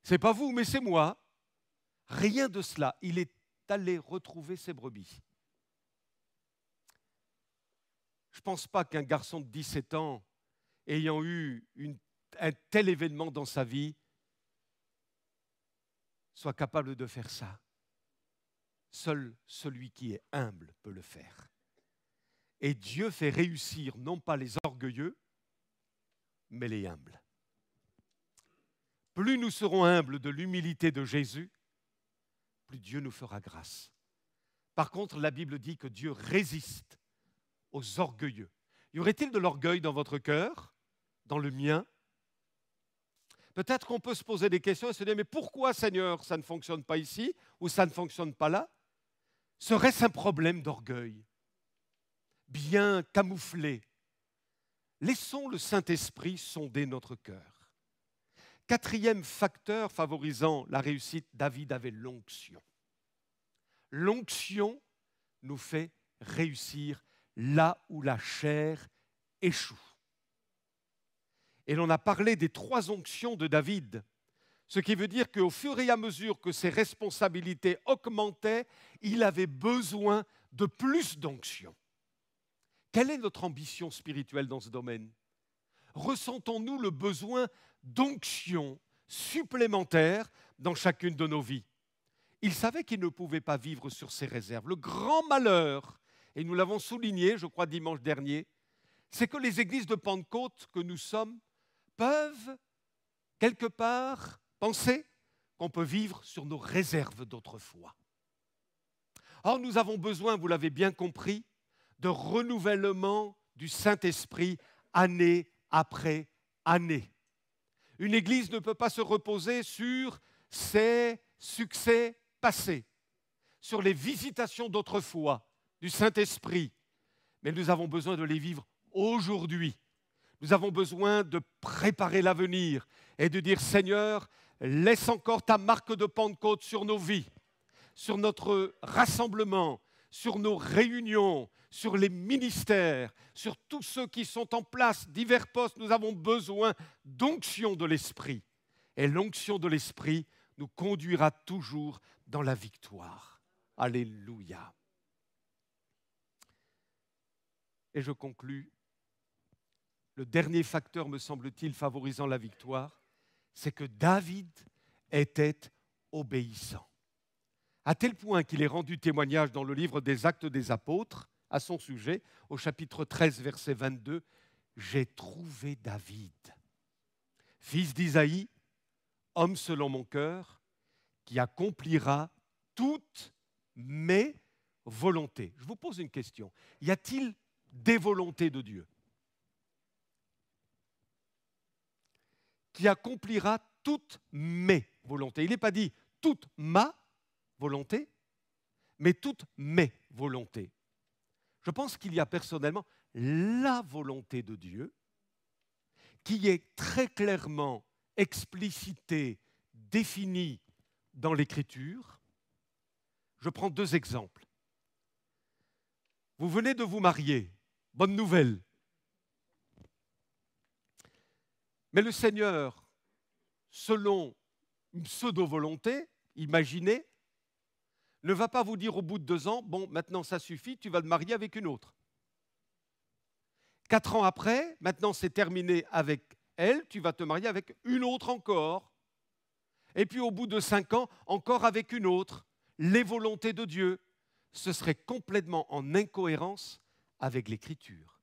c'est pas vous, mais c'est moi ». Rien de cela. Il est allé retrouver ses brebis. Je ne pense pas qu'un garçon de 17 ans, ayant eu un tel événement dans sa vie, soit capable de faire ça. Seul celui qui est humble peut le faire. Et Dieu fait réussir non pas les orgueilleux, mais les humbles. Plus nous serons humbles de l'humilité de Jésus, plus Dieu nous fera grâce. Par contre, la Bible dit que Dieu résiste aux orgueilleux. Y aurait-il de l'orgueil dans votre cœur, dans le mien? Peut-être qu'on peut se poser des questions et se dire, mais pourquoi, Seigneur, ça ne fonctionne pas ici ou ça ne fonctionne pas là? Serait-ce un problème d'orgueil? Bien camouflé. Laissons le Saint-Esprit sonder notre cœur. Quatrième facteur favorisant la réussite, David avait l'onction. L'onction nous fait réussir là où la chair échoue. Et l'on a parlé des 3 onctions de David, ce qui veut dire qu'au fur et à mesure que ses responsabilités augmentaient, il avait besoin de plus d'onction. Quelle est notre ambition spirituelle dans ce domaine? Ressentons-nous le besoin d'onction supplémentaire dans chacune de nos vies? Il savait qu'il ne pouvait pas vivre sur ses réserves. Le grand malheur, et nous l'avons souligné, je crois, dimanche dernier, c'est que les églises de Pentecôte que nous sommes peuvent, quelque part, penser qu'on peut vivre sur nos réserves d'autrefois. Or, nous avons besoin, vous l'avez bien compris, de renouvellement du Saint-Esprit année après année. Une église ne peut pas se reposer sur ses succès passés, sur les visitations d'autrefois du Saint-Esprit, mais nous avons besoin de les vivre aujourd'hui. Nous avons besoin de préparer l'avenir et de dire, Seigneur, laisse encore ta marque de Pentecôte sur nos vies, sur notre rassemblement, sur nos réunions, sur les ministères, sur tous ceux qui sont en place, divers postes. Nous avons besoin d'onction de l'Esprit. Et l'onction de l'Esprit nous conduira toujours dans la victoire. Alléluia. Et je conclus. Le dernier facteur, me semble-t-il, favorisant la victoire, c'est que David était obéissant. À tel point qu'il est rendu témoignage dans le livre des Actes des Apôtres, à son sujet, au chapitre 13, verset 22, « J'ai trouvé David, fils d'Isaïe, homme selon mon cœur, qui accomplira toutes mes volontés. » Je vous pose une question. Y a-t-il des volontés de Dieu? Qui accomplira toutes mes volontés. Il n'est pas dit toute ma volonté, mais toutes mes volontés. Je pense qu'il y a personnellement la volonté de Dieu qui est très clairement explicitée, définie dans l'Écriture. Je prends 2 exemples. Vous venez de vous marier, bonne nouvelle. Mais le Seigneur, selon une pseudo-volonté, imaginez, ne va pas vous dire au bout de 2 ans, bon, maintenant ça suffit, tu vas te marier avec une autre. 4 ans après, maintenant c'est terminé avec elle, tu vas te marier avec une autre encore. Et puis au bout de 5 ans, encore avec une autre. Les volontés de Dieu, ce serait complètement en incohérence avec l'Écriture.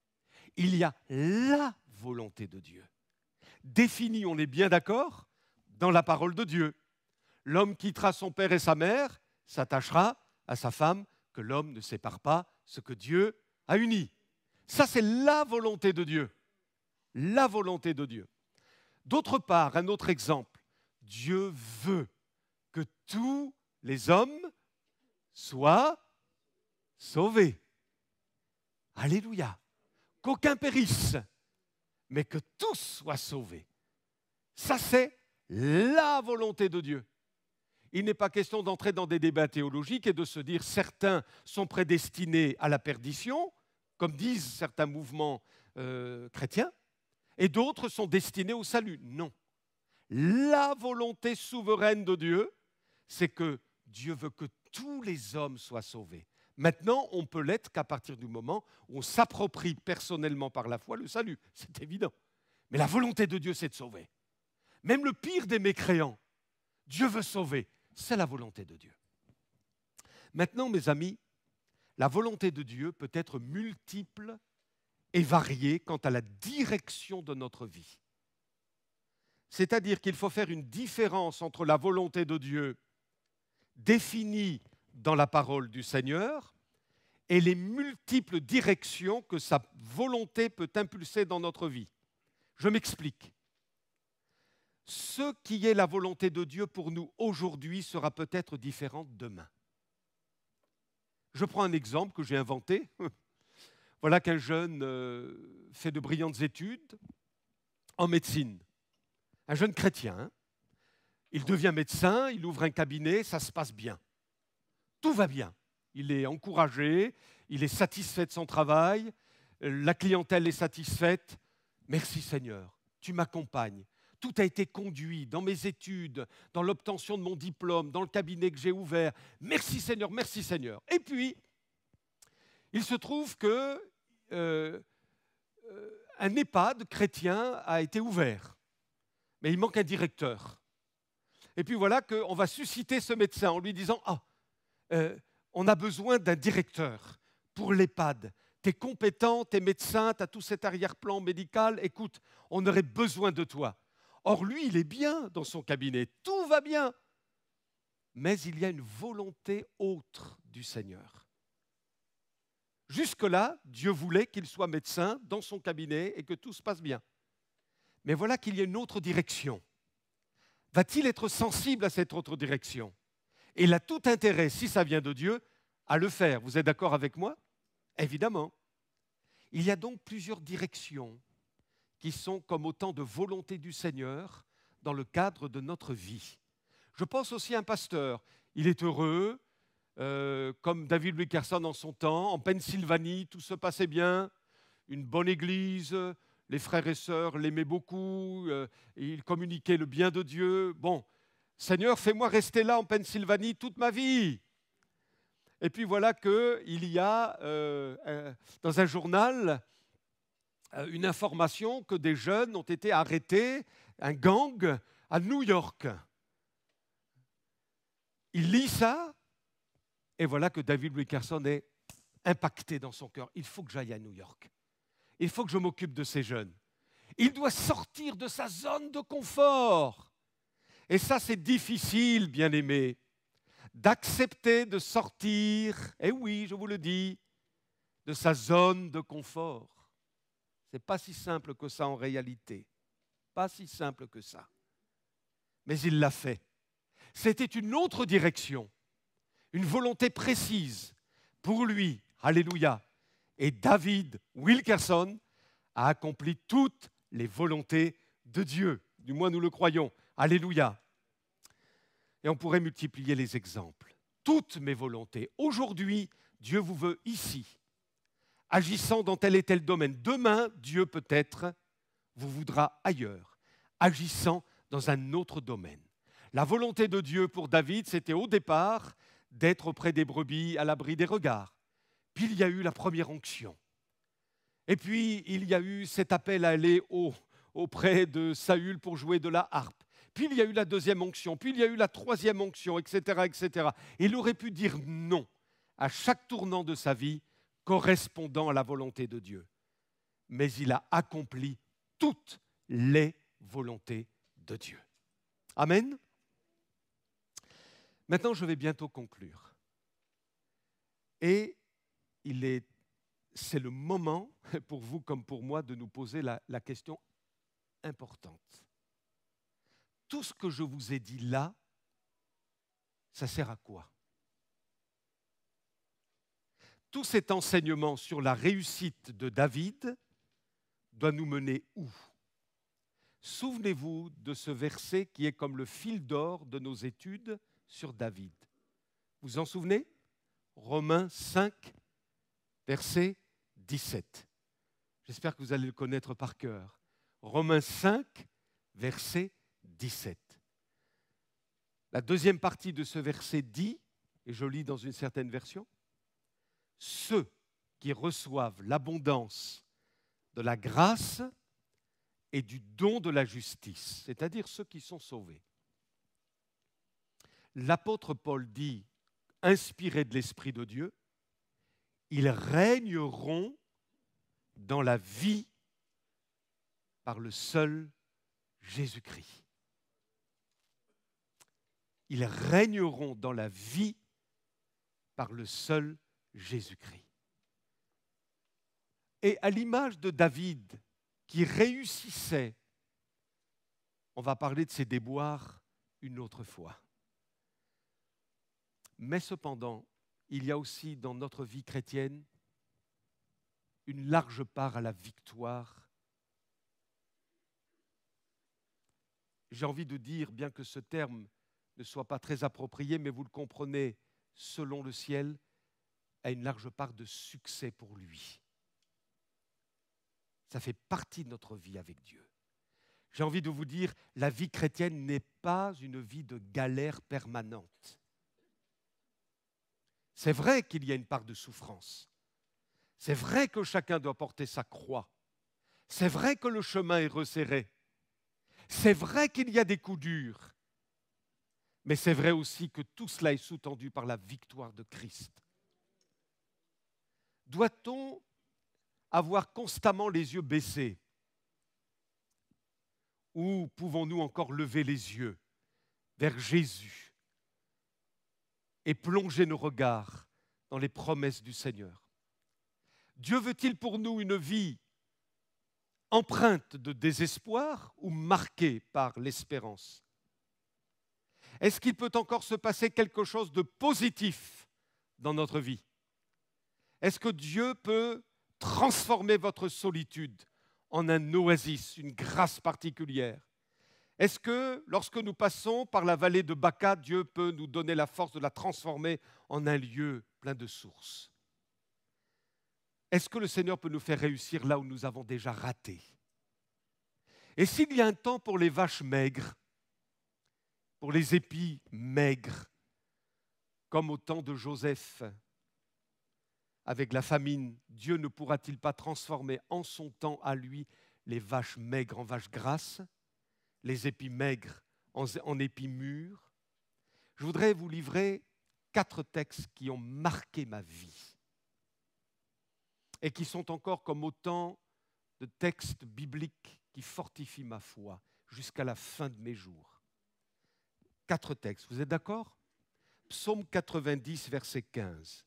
Il y a la volonté de Dieu. Définie, on est bien d'accord, dans la parole de Dieu. L'homme quittera son père et sa mère, s'attachera à sa femme, que l'homme ne sépare pas ce que Dieu a uni. Ça, c'est la volonté de Dieu. La volonté de Dieu. D'autre part, un autre exemple, Dieu veut que tous les hommes soient sauvés. Alléluia. Qu'aucun périsse, mais que tous soient sauvés. Ça, c'est la volonté de Dieu. Il n'est pas question d'entrer dans des débats théologiques et de se dire certains sont prédestinés à la perdition, comme disent certains mouvements chrétiens, et d'autres sont destinés au salut. Non. La volonté souveraine de Dieu, c'est que Dieu veut que tous les hommes soient sauvés. Maintenant, on peut l'être qu'à partir du moment où on s'approprie personnellement par la foi le salut. C'est évident. Mais la volonté de Dieu, c'est de sauver. Même le pire des mécréants, Dieu veut sauver. C'est la volonté de Dieu. Maintenant, mes amis, la volonté de Dieu peut être multiple et variée quant à la direction de notre vie. C'est-à-dire qu'il faut faire une différence entre la volonté de Dieu définie dans la parole du Seigneur et les multiples directions que sa volonté peut impulser dans notre vie. Je m'explique. Ce qui est la volonté de Dieu pour nous aujourd'hui sera peut-être différent demain. Je prends un exemple que j'ai inventé. Voilà qu'un jeune fait de brillantes études en médecine. Un jeune chrétien. Hein. Il devient médecin, il ouvre un cabinet, ça se passe bien. Tout va bien. Il est encouragé, il est satisfait de son travail, la clientèle est satisfaite. Merci Seigneur, tu m'accompagnes. Tout a été conduit dans mes études, dans l'obtention de mon diplôme, dans le cabinet que j'ai ouvert. Merci Seigneur, merci Seigneur. Et puis, il se trouve que un EHPAD chrétien a été ouvert, mais il manque un directeur. Et puis voilà qu'on va susciter ce médecin en lui disant « Ah, on a besoin d'un directeur pour l'EHPAD. Tu es compétent, tu es médecin, tu as tout cet arrière-plan médical. Écoute, on aurait besoin de toi. » Or, lui, il est bien dans son cabinet, tout va bien. Mais il y a une volonté autre du Seigneur. Jusque-là, Dieu voulait qu'il soit médecin dans son cabinet et que tout se passe bien. Mais voilà qu'il y a une autre direction. Va-t-il être sensible à cette autre direction? Et il a tout intérêt, si ça vient de Dieu, à le faire. Vous êtes d'accord avec moi? Évidemment. Il y a donc plusieurs directions qui sont comme autant de volonté du Seigneur dans le cadre de notre vie. Je pense aussi à un pasteur. Il est heureux, comme David Wilkerson en son temps, en Pennsylvanie, tout se passait bien, une bonne église, les frères et sœurs l'aimaient beaucoup, ils communiquaient le bien de Dieu. Bon, Seigneur, fais-moi rester là en Pennsylvanie toute ma vie. Et puis voilà qu'il y a dans un journal une information que des jeunes ont été arrêtés, un gang à New York. Il lit ça, et voilà que David Wilkerson est impacté dans son cœur. Il faut que j'aille à New York. Il faut que je m'occupe de ces jeunes. Il doit sortir de sa zone de confort. Et ça, c'est difficile, bien-aimés, d'accepter de sortir, et oui, je vous le dis, de sa zone de confort. Ce n'est pas si simple que ça en réalité. Pas si simple que ça. Mais il l'a fait. C'était une autre direction, une volonté précise pour lui. Alléluia. Et David Wilkerson a accompli toutes les volontés de Dieu. Du moins, nous le croyons. Alléluia. Et on pourrait multiplier les exemples. Toutes mes volontés. Aujourd'hui, Dieu vous veut ici, agissant dans tel et tel domaine. Demain, Dieu peut-être vous voudra ailleurs, agissant dans un autre domaine. La volonté de Dieu pour David, c'était au départ d'être auprès des brebis à l'abri des regards. Puis il y a eu la première onction. Et puis il y a eu cet appel à aller auprès de Saül pour jouer de la harpe. Puis il y a eu la deuxième onction, puis il y a eu la troisième onction, etc., etc. Il aurait pu dire non à chaque tournant de sa vie correspondant à la volonté de Dieu. Mais il a accompli toutes les volontés de Dieu. Amen. Maintenant, je vais bientôt conclure. Et c'est le moment, pour vous comme pour moi, de nous poser la question importante. Tout ce que je vous ai dit là, ça sert à quoi? Tout cet enseignement sur la réussite de David doit nous mener où? Souvenez-vous de ce verset qui est comme le fil d'or de nos études sur David. Vous vous en souvenez? Romains 5, verset 17. J'espère que vous allez le connaître par cœur. Romains 5, verset 17. La deuxième partie de ce verset dit, et je lis dans une certaine version, « Ceux qui reçoivent l'abondance de la grâce et du don de la justice, c'est-à-dire ceux qui sont sauvés. » L'apôtre Paul dit, inspiré de l'Esprit de Dieu, « Ils régneront dans la vie par le seul Jésus-Christ. » Ils régneront dans la vie par le seul Jésus-Christ. Et à l'image de David, qui réussissait, on va parler de ses déboires une autre fois. Mais cependant, il y a aussi dans notre vie chrétienne une large part à la victoire. J'ai envie de dire, bien que ce terme ne soit pas très approprié, mais vous le comprenez, selon le ciel, a une large part de succès pour lui. Ça fait partie de notre vie avec Dieu. J'ai envie de vous dire, la vie chrétienne n'est pas une vie de galère permanente. C'est vrai qu'il y a une part de souffrance. C'est vrai que chacun doit porter sa croix. C'est vrai que le chemin est resserré. C'est vrai qu'il y a des coups durs. Mais c'est vrai aussi que tout cela est sous-tendu par la victoire de Christ. Doit-on avoir constamment les yeux baissés? Ou pouvons-nous encore lever les yeux vers Jésus et plonger nos regards dans les promesses du Seigneur? Dieu veut-il pour nous une vie empreinte de désespoir ou marquée par l'espérance? Est-ce qu'il peut encore se passer quelque chose de positif dans notre vie? Est-ce que Dieu peut transformer votre solitude en un oasis, une grâce particulière? Est-ce que lorsque nous passons par la vallée de Baca, Dieu peut nous donner la force de la transformer en un lieu plein de sources? Est-ce que le Seigneur peut nous faire réussir là où nous avons déjà raté? Et s'il y a un temps pour les vaches maigres, pour les épis maigres, comme au temps de Joseph, avec la famine, Dieu ne pourra-t-il pas transformer en son temps à lui les vaches maigres en vaches grasses, les épis maigres en épis mûrs? Je voudrais vous livrer 4 textes qui ont marqué ma vie et qui sont encore comme autant de textes bibliques qui fortifient ma foi jusqu'à la fin de mes jours. 4 textes, vous êtes d'accord? Psaume 90, verset 15.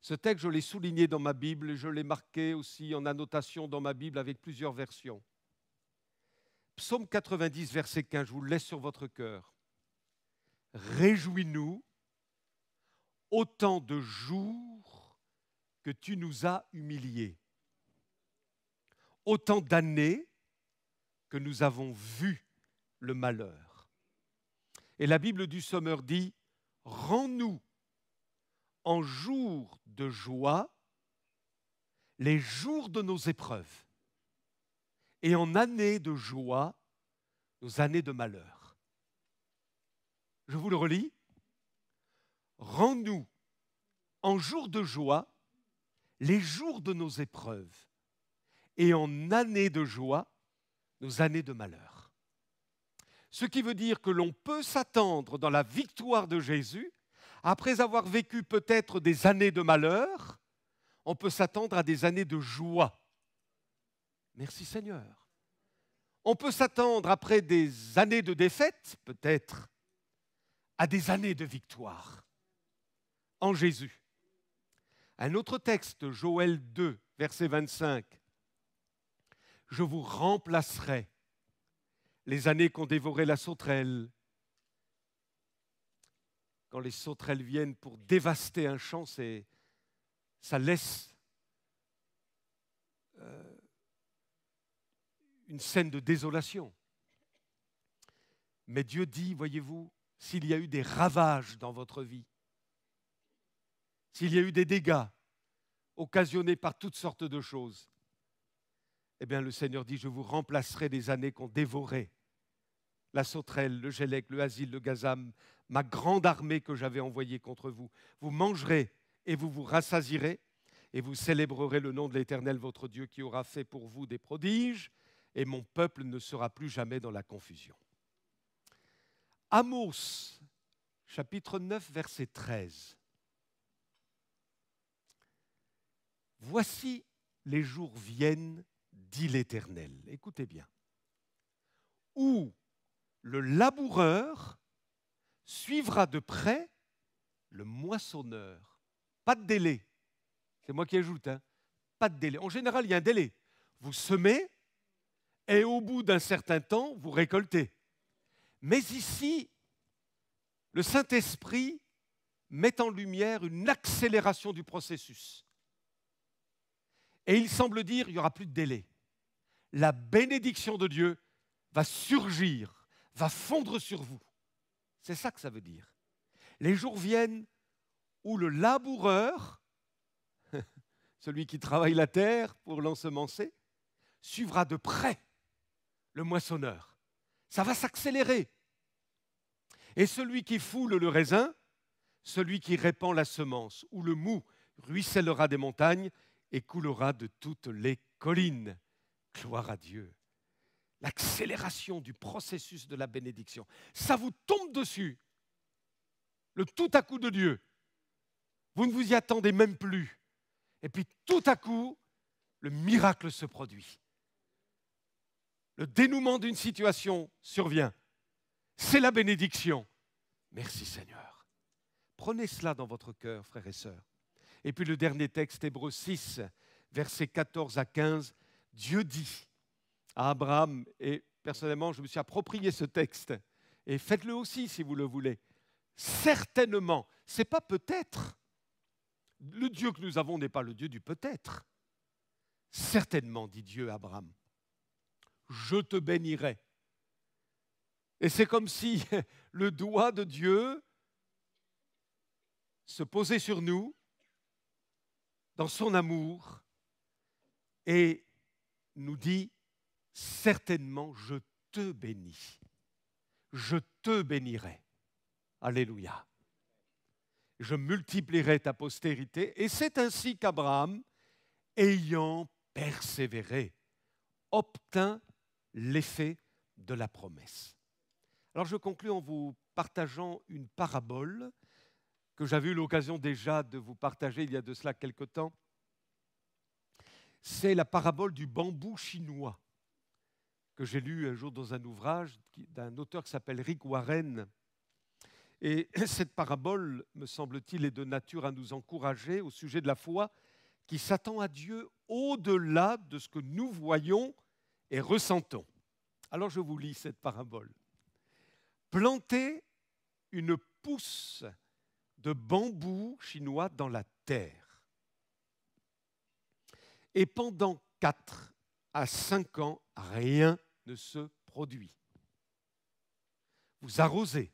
Ce texte, je l'ai souligné dans ma Bible, je l'ai marqué aussi en annotation dans ma Bible avec plusieurs versions. Psaume 90, verset 15, je vous le laisse sur votre cœur. « Réjouis-nous autant de jours que tu nous as humiliés, autant d'années que nous avons vu le malheur. » Et la Bible du Sommeur dit, « Rends-nous en jours de joie les jours de nos épreuves, et en années de joie nos années de malheur. » Je vous le relis. « Rends-nous en jours de joie les jours de nos épreuves, et en années de joie nos années de malheur. » Ce qui veut dire que l'on peut s'attendre dans la victoire de Jésus, après avoir vécu peut-être des années de malheur, on peut s'attendre à des années de joie. Merci Seigneur. On peut s'attendre après des années de défaite, peut-être, à des années de victoire en Jésus. Un autre texte, Joël 2, verset 25. « Je vous remplacerai les années qu'ont dévoré la sauterelle. » Quand les sauterelles viennent pour dévaster un champ, ça laisse une scène de désolation. Mais Dieu dit, voyez-vous, s'il y a eu des ravages dans votre vie, s'il y a eu des dégâts occasionnés par toutes sortes de choses, Eh bien, le Seigneur dit, je vous remplacerai des années qu'ont dévorées la sauterelle, le gélec, le asile, le gazam, ma grande armée que j'avais envoyée contre vous. Vous mangerez et vous vous rassasierez, et vous célébrerez le nom de l'Éternel, votre Dieu, qui aura fait pour vous des prodiges, et mon peuple ne sera plus jamais dans la confusion. Amos, chapitre 9, verset 13. Voici les jours viennent, dit l'Éternel. Écoutez bien. Où le laboureur suivra de près le moissonneur. Pas de délai. C'est moi qui ajoute, hein. Pas de délai. En général, il y a un délai. Vous semez et au bout d'un certain temps, vous récoltez. Mais ici, le Saint-Esprit met en lumière une accélération du processus. Et il semble dire qu'il n'y aura plus de délai. La bénédiction de Dieu va surgir, va fondre sur vous. C'est ça que ça veut dire. Les jours viennent où le laboureur, celui qui travaille la terre pour l'ensemencer, suivra de près le moissonneur. Ça va s'accélérer. Et celui qui foule le raisin, celui qui répand la semence, où le mou ruissellera des montagnes et coulera de toutes les collines. Gloire à Dieu. L'accélération du processus de la bénédiction. Ça vous tombe dessus. Le tout à coup de Dieu. Vous ne vous y attendez même plus. Et puis tout à coup, le miracle se produit. Le dénouement d'une situation survient. C'est la bénédiction. Merci Seigneur. Prenez cela dans votre cœur, frères et sœurs. Et puis le dernier texte, Hébreux 6, versets 14 à 15, Dieu dit à Abraham, et personnellement je me suis approprié ce texte, et faites-le aussi si vous le voulez. Certainement, ce n'est pas peut-être. Le Dieu que nous avons n'est pas le Dieu du peut-être. Certainement, dit Dieu à Abraham, je te bénirai. Et c'est comme si le doigt de Dieu se posait sur nous dans son amour et nous dit, certainement, je te bénis. Je te bénirai. Alléluia. Je multiplierai ta postérité. Et c'est ainsi qu'Abraham, ayant persévéré, obtint l'effet de la promesse. Alors je conclus en vous partageant une parabole que j'avais eu l'occasion déjà de vous partager il y a de cela quelque temps. C'est la parabole du bambou chinois que j'ai lu un jour dans un ouvrage d'un auteur qui s'appelle Rick Warren. Et cette parabole, me semble-t-il, est de nature à nous encourager au sujet de la foi qui s'attend à Dieu au-delà de ce que nous voyons et ressentons. Alors je vous lis cette parabole. Plantez une pousse de bambou chinois dans la terre. Et pendant 4 à 5 ans, rien ne se produit. Vous arrosez,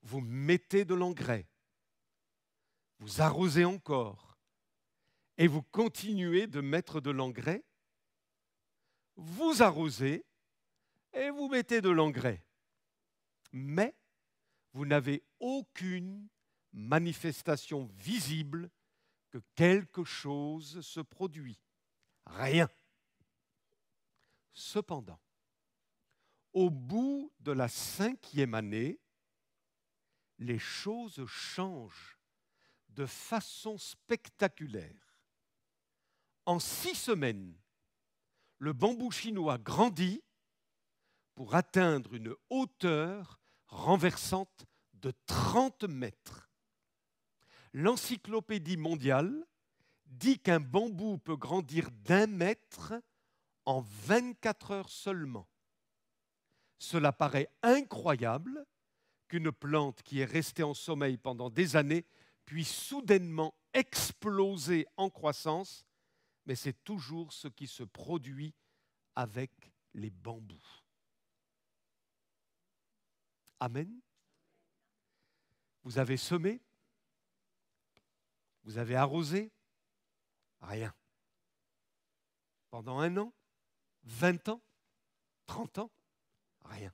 vous mettez de l'engrais, vous arrosez encore, et vous continuez de mettre de l'engrais, vous arrosez et vous mettez de l'engrais. Mais vous n'avez aucune manifestation visible que quelque chose se produit. Rien. Cependant, au bout de la 5e année, les choses changent de façon spectaculaire. En 6 semaines, le bambou chinois grandit pour atteindre une hauteur renversante de 30 mètres. L'Encyclopédie mondiale dit qu'un bambou peut grandir d'1 mètre en 24 heures seulement. Cela paraît incroyable qu'une plante qui est restée en sommeil pendant des années puisse soudainement exploser en croissance, mais c'est toujours ce qui se produit avec les bambous. Amen. Vous avez semé, vous avez arrosé, rien. Pendant 1 an, 20 ans, 30 ans, rien.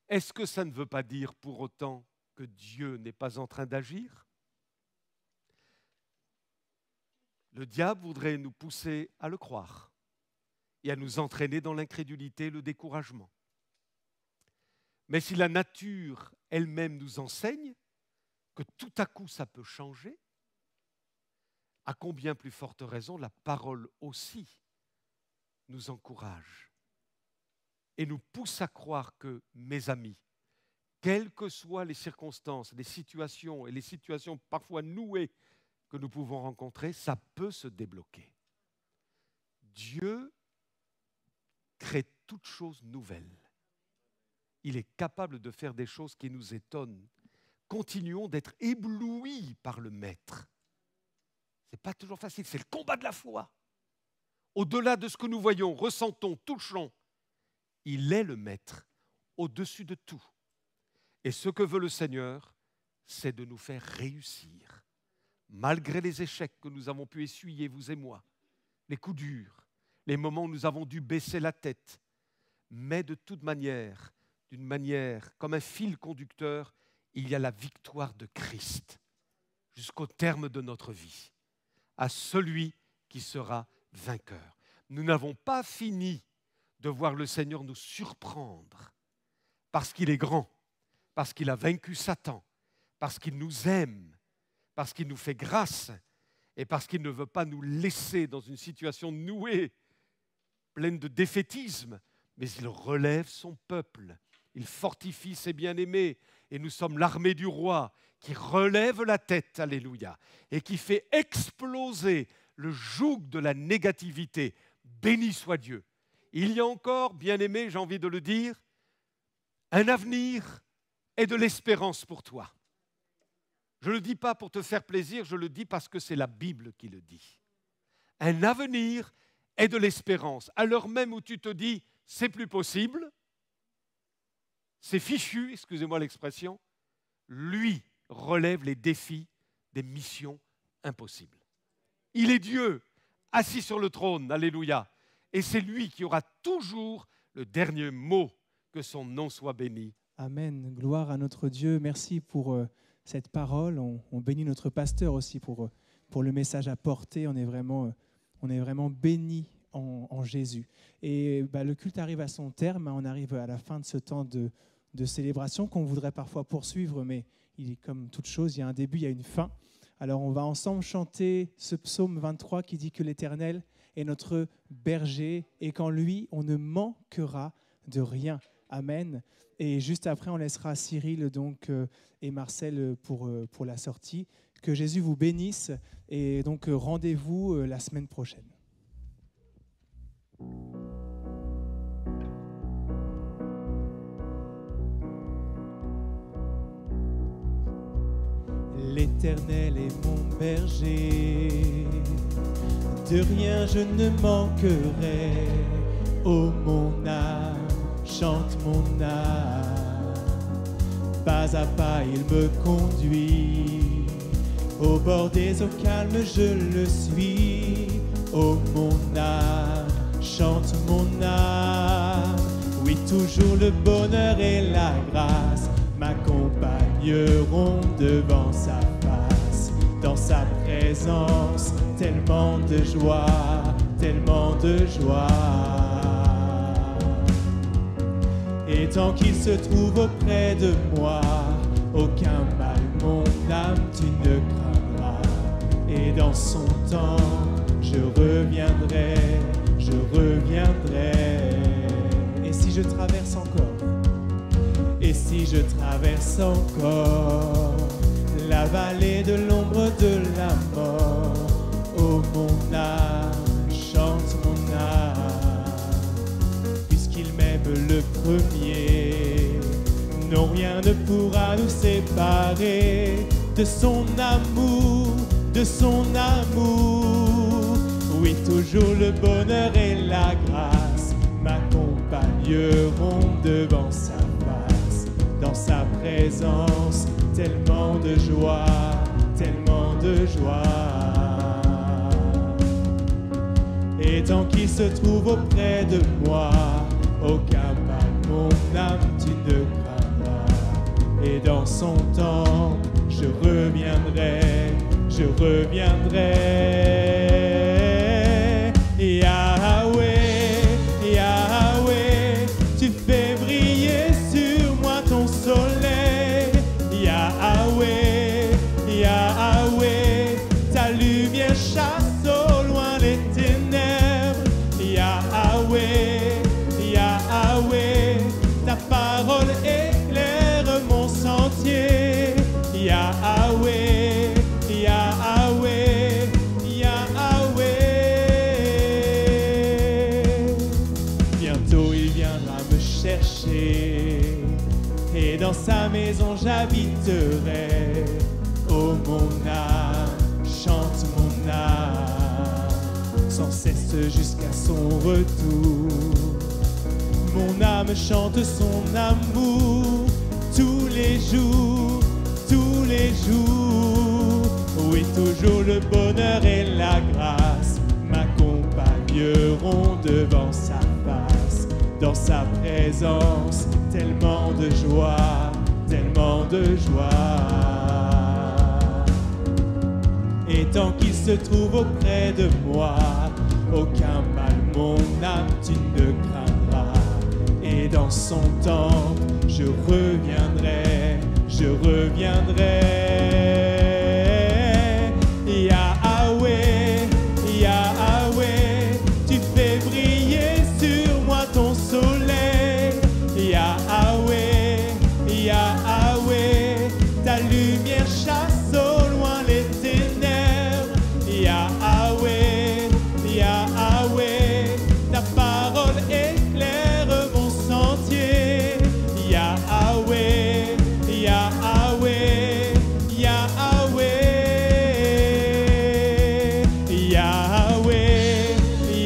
Est-ce que ça ne veut pas dire pour autant que Dieu n'est pas en train d'agir? Le diable voudrait nous pousser à le croire et à nous entraîner dans l'incrédulité et le découragement. Mais si la nature elle-même nous enseigne que tout à coup ça peut changer, à combien plus forte raison la parole aussi nous encourage et nous pousse à croire que, mes amis, quelles que soient les circonstances, les situations et les situations parfois nouées que nous pouvons rencontrer, ça peut se débloquer. Dieu crée toutes choses nouvelles. Il est capable de faire des choses qui nous étonnent. Continuons d'être éblouis par le Maître. Ce n'est pas toujours facile, c'est le combat de la foi. Au-delà de ce que nous voyons, ressentons, touchons, il est le Maître, au-dessus de tout. Et ce que veut le Seigneur, c'est de nous faire réussir. Malgré les échecs que nous avons pu essuyer, vous et moi, les coups durs, les moments où nous avons dû baisser la tête, mais de toute manière, d'une manière comme un fil conducteur, il y a la victoire de Christ jusqu'au terme de notre vie, à celui qui sera vainqueur. Nous n'avons pas fini de voir le Seigneur nous surprendre parce qu'il est grand, parce qu'il a vaincu Satan, parce qu'il nous aime, parce qu'il nous fait grâce et parce qu'il ne veut pas nous laisser dans une situation nouée, pleine de défaitisme, mais il relève son peuple, il fortifie ses bien-aimés et nous sommes l'armée du roi qui relève la tête, alléluia, et qui fait exploser le joug de la négativité. Béni soit Dieu. Il y a encore, bien-aimé, j'ai envie de le dire, un avenir et de l'espérance pour toi. Je ne le dis pas pour te faire plaisir, je le dis parce que c'est la Bible qui le dit. Un avenir et de l'espérance. À l'heure même où tu te dis, c'est plus possible, c'est fichu, excusez-moi l'expression, lui relève les défis des missions impossibles. Il est Dieu, assis sur le trône, alléluia. Et c'est lui qui aura toujours le dernier mot, que son nom soit béni. Amen, gloire à notre Dieu. Merci pour cette parole. On bénit notre pasteur aussi pour le message apporté. On est vraiment bénis en Jésus. Et le culte arrive à son terme. On arrive à la fin de ce temps de célébration qu'on voudrait parfois poursuivre, mais il est comme toute chose, il y a un début, il y a une fin. Alors on va ensemble chanter ce psaume 23 qui dit que l'Éternel est notre berger et qu'en lui, on ne manquera de rien. Amen. Et juste après, on laissera Cyril et Marcel pour la sortie. Que Jésus vous bénisse et donc rendez-vous la semaine prochaine. L'Éternel est mon berger, de rien je ne manquerai. Oh mon âme, chante mon âme, pas à pas il me conduit, au bord des eaux calmes je le suis. Oh mon âme, chante mon âme, oui toujours le bonheur et la grâce m'accompagneront devant sa face. Dans sa présence, tellement de joie, tellement de joie. Et tant qu'il se trouve auprès de moi, aucun mal, mon âme, tu ne craindras. Et dans son temps, je reviendrai, je reviendrai. Et si je traverse encore, et si je traverse encore la vallée de l'ombre de la mort, oh mon âme, chante mon âme, puisqu'il m'aime le premier, non rien ne pourra nous séparer de son amour, de son amour. Oui, toujours le bonheur et la grâce m'accompagneront devant sa face. Dans sa présence, tellement de joie, tellement de joie. Et tant qu'il se trouve auprès de moi, aucun mal, mon âme, tu ne craindras. Et dans son temps, je reviendrai, je reviendrai. Yahweh, Yahweh, tu fais briller sur moi ton soleil. Yahweh, Yahweh, ta lumière chasse au loin les ténèbres. Yahweh, Yahweh, ta parole éclaire mon sentier. Yahweh, Yahweh, Yahweh. Bientôt il viendra me chercher et dans sa maison j'habiterai. Oh mon âme, chante mon âme, sans cesse jusqu'à son retour. Mon âme chante son amour tous les jours, tous les jours. Oui, toujours le bonheur et la grâce m'accompagneront devant sa face. Dans sa présence, tellement de joie, tellement de joie. Et tant qu'il se trouve auprès de moi, aucun mal, mon âme, tu ne craindras. Et dans son temps, je reviendrai, je reviendrai. Yahweh, Yahweh, tu fais briller sur moi ton soleil. Yahweh, Yahweh, ta lumière chasse au loin les ténèbres. Yahweh, Yahweh, ta parole éclaire mon sentier. Yahweh, Yahweh, Yahweh, Yahweh,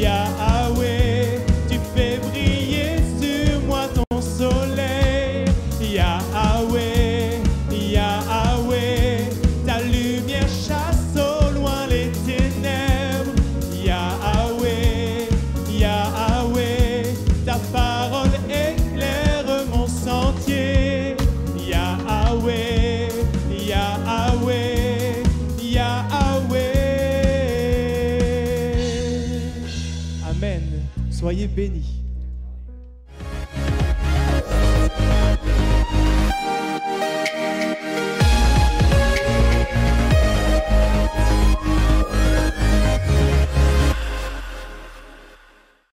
Yahweh, tu fais briller sur moi ton soleil. Yahweh, Yahweh, ta lumière chasse au loin les ténèbres. Yahweh, Yahweh, ta parole éclaire mon sentier. Yahweh, Yahweh, Yahweh. Amen. Soyez bénis.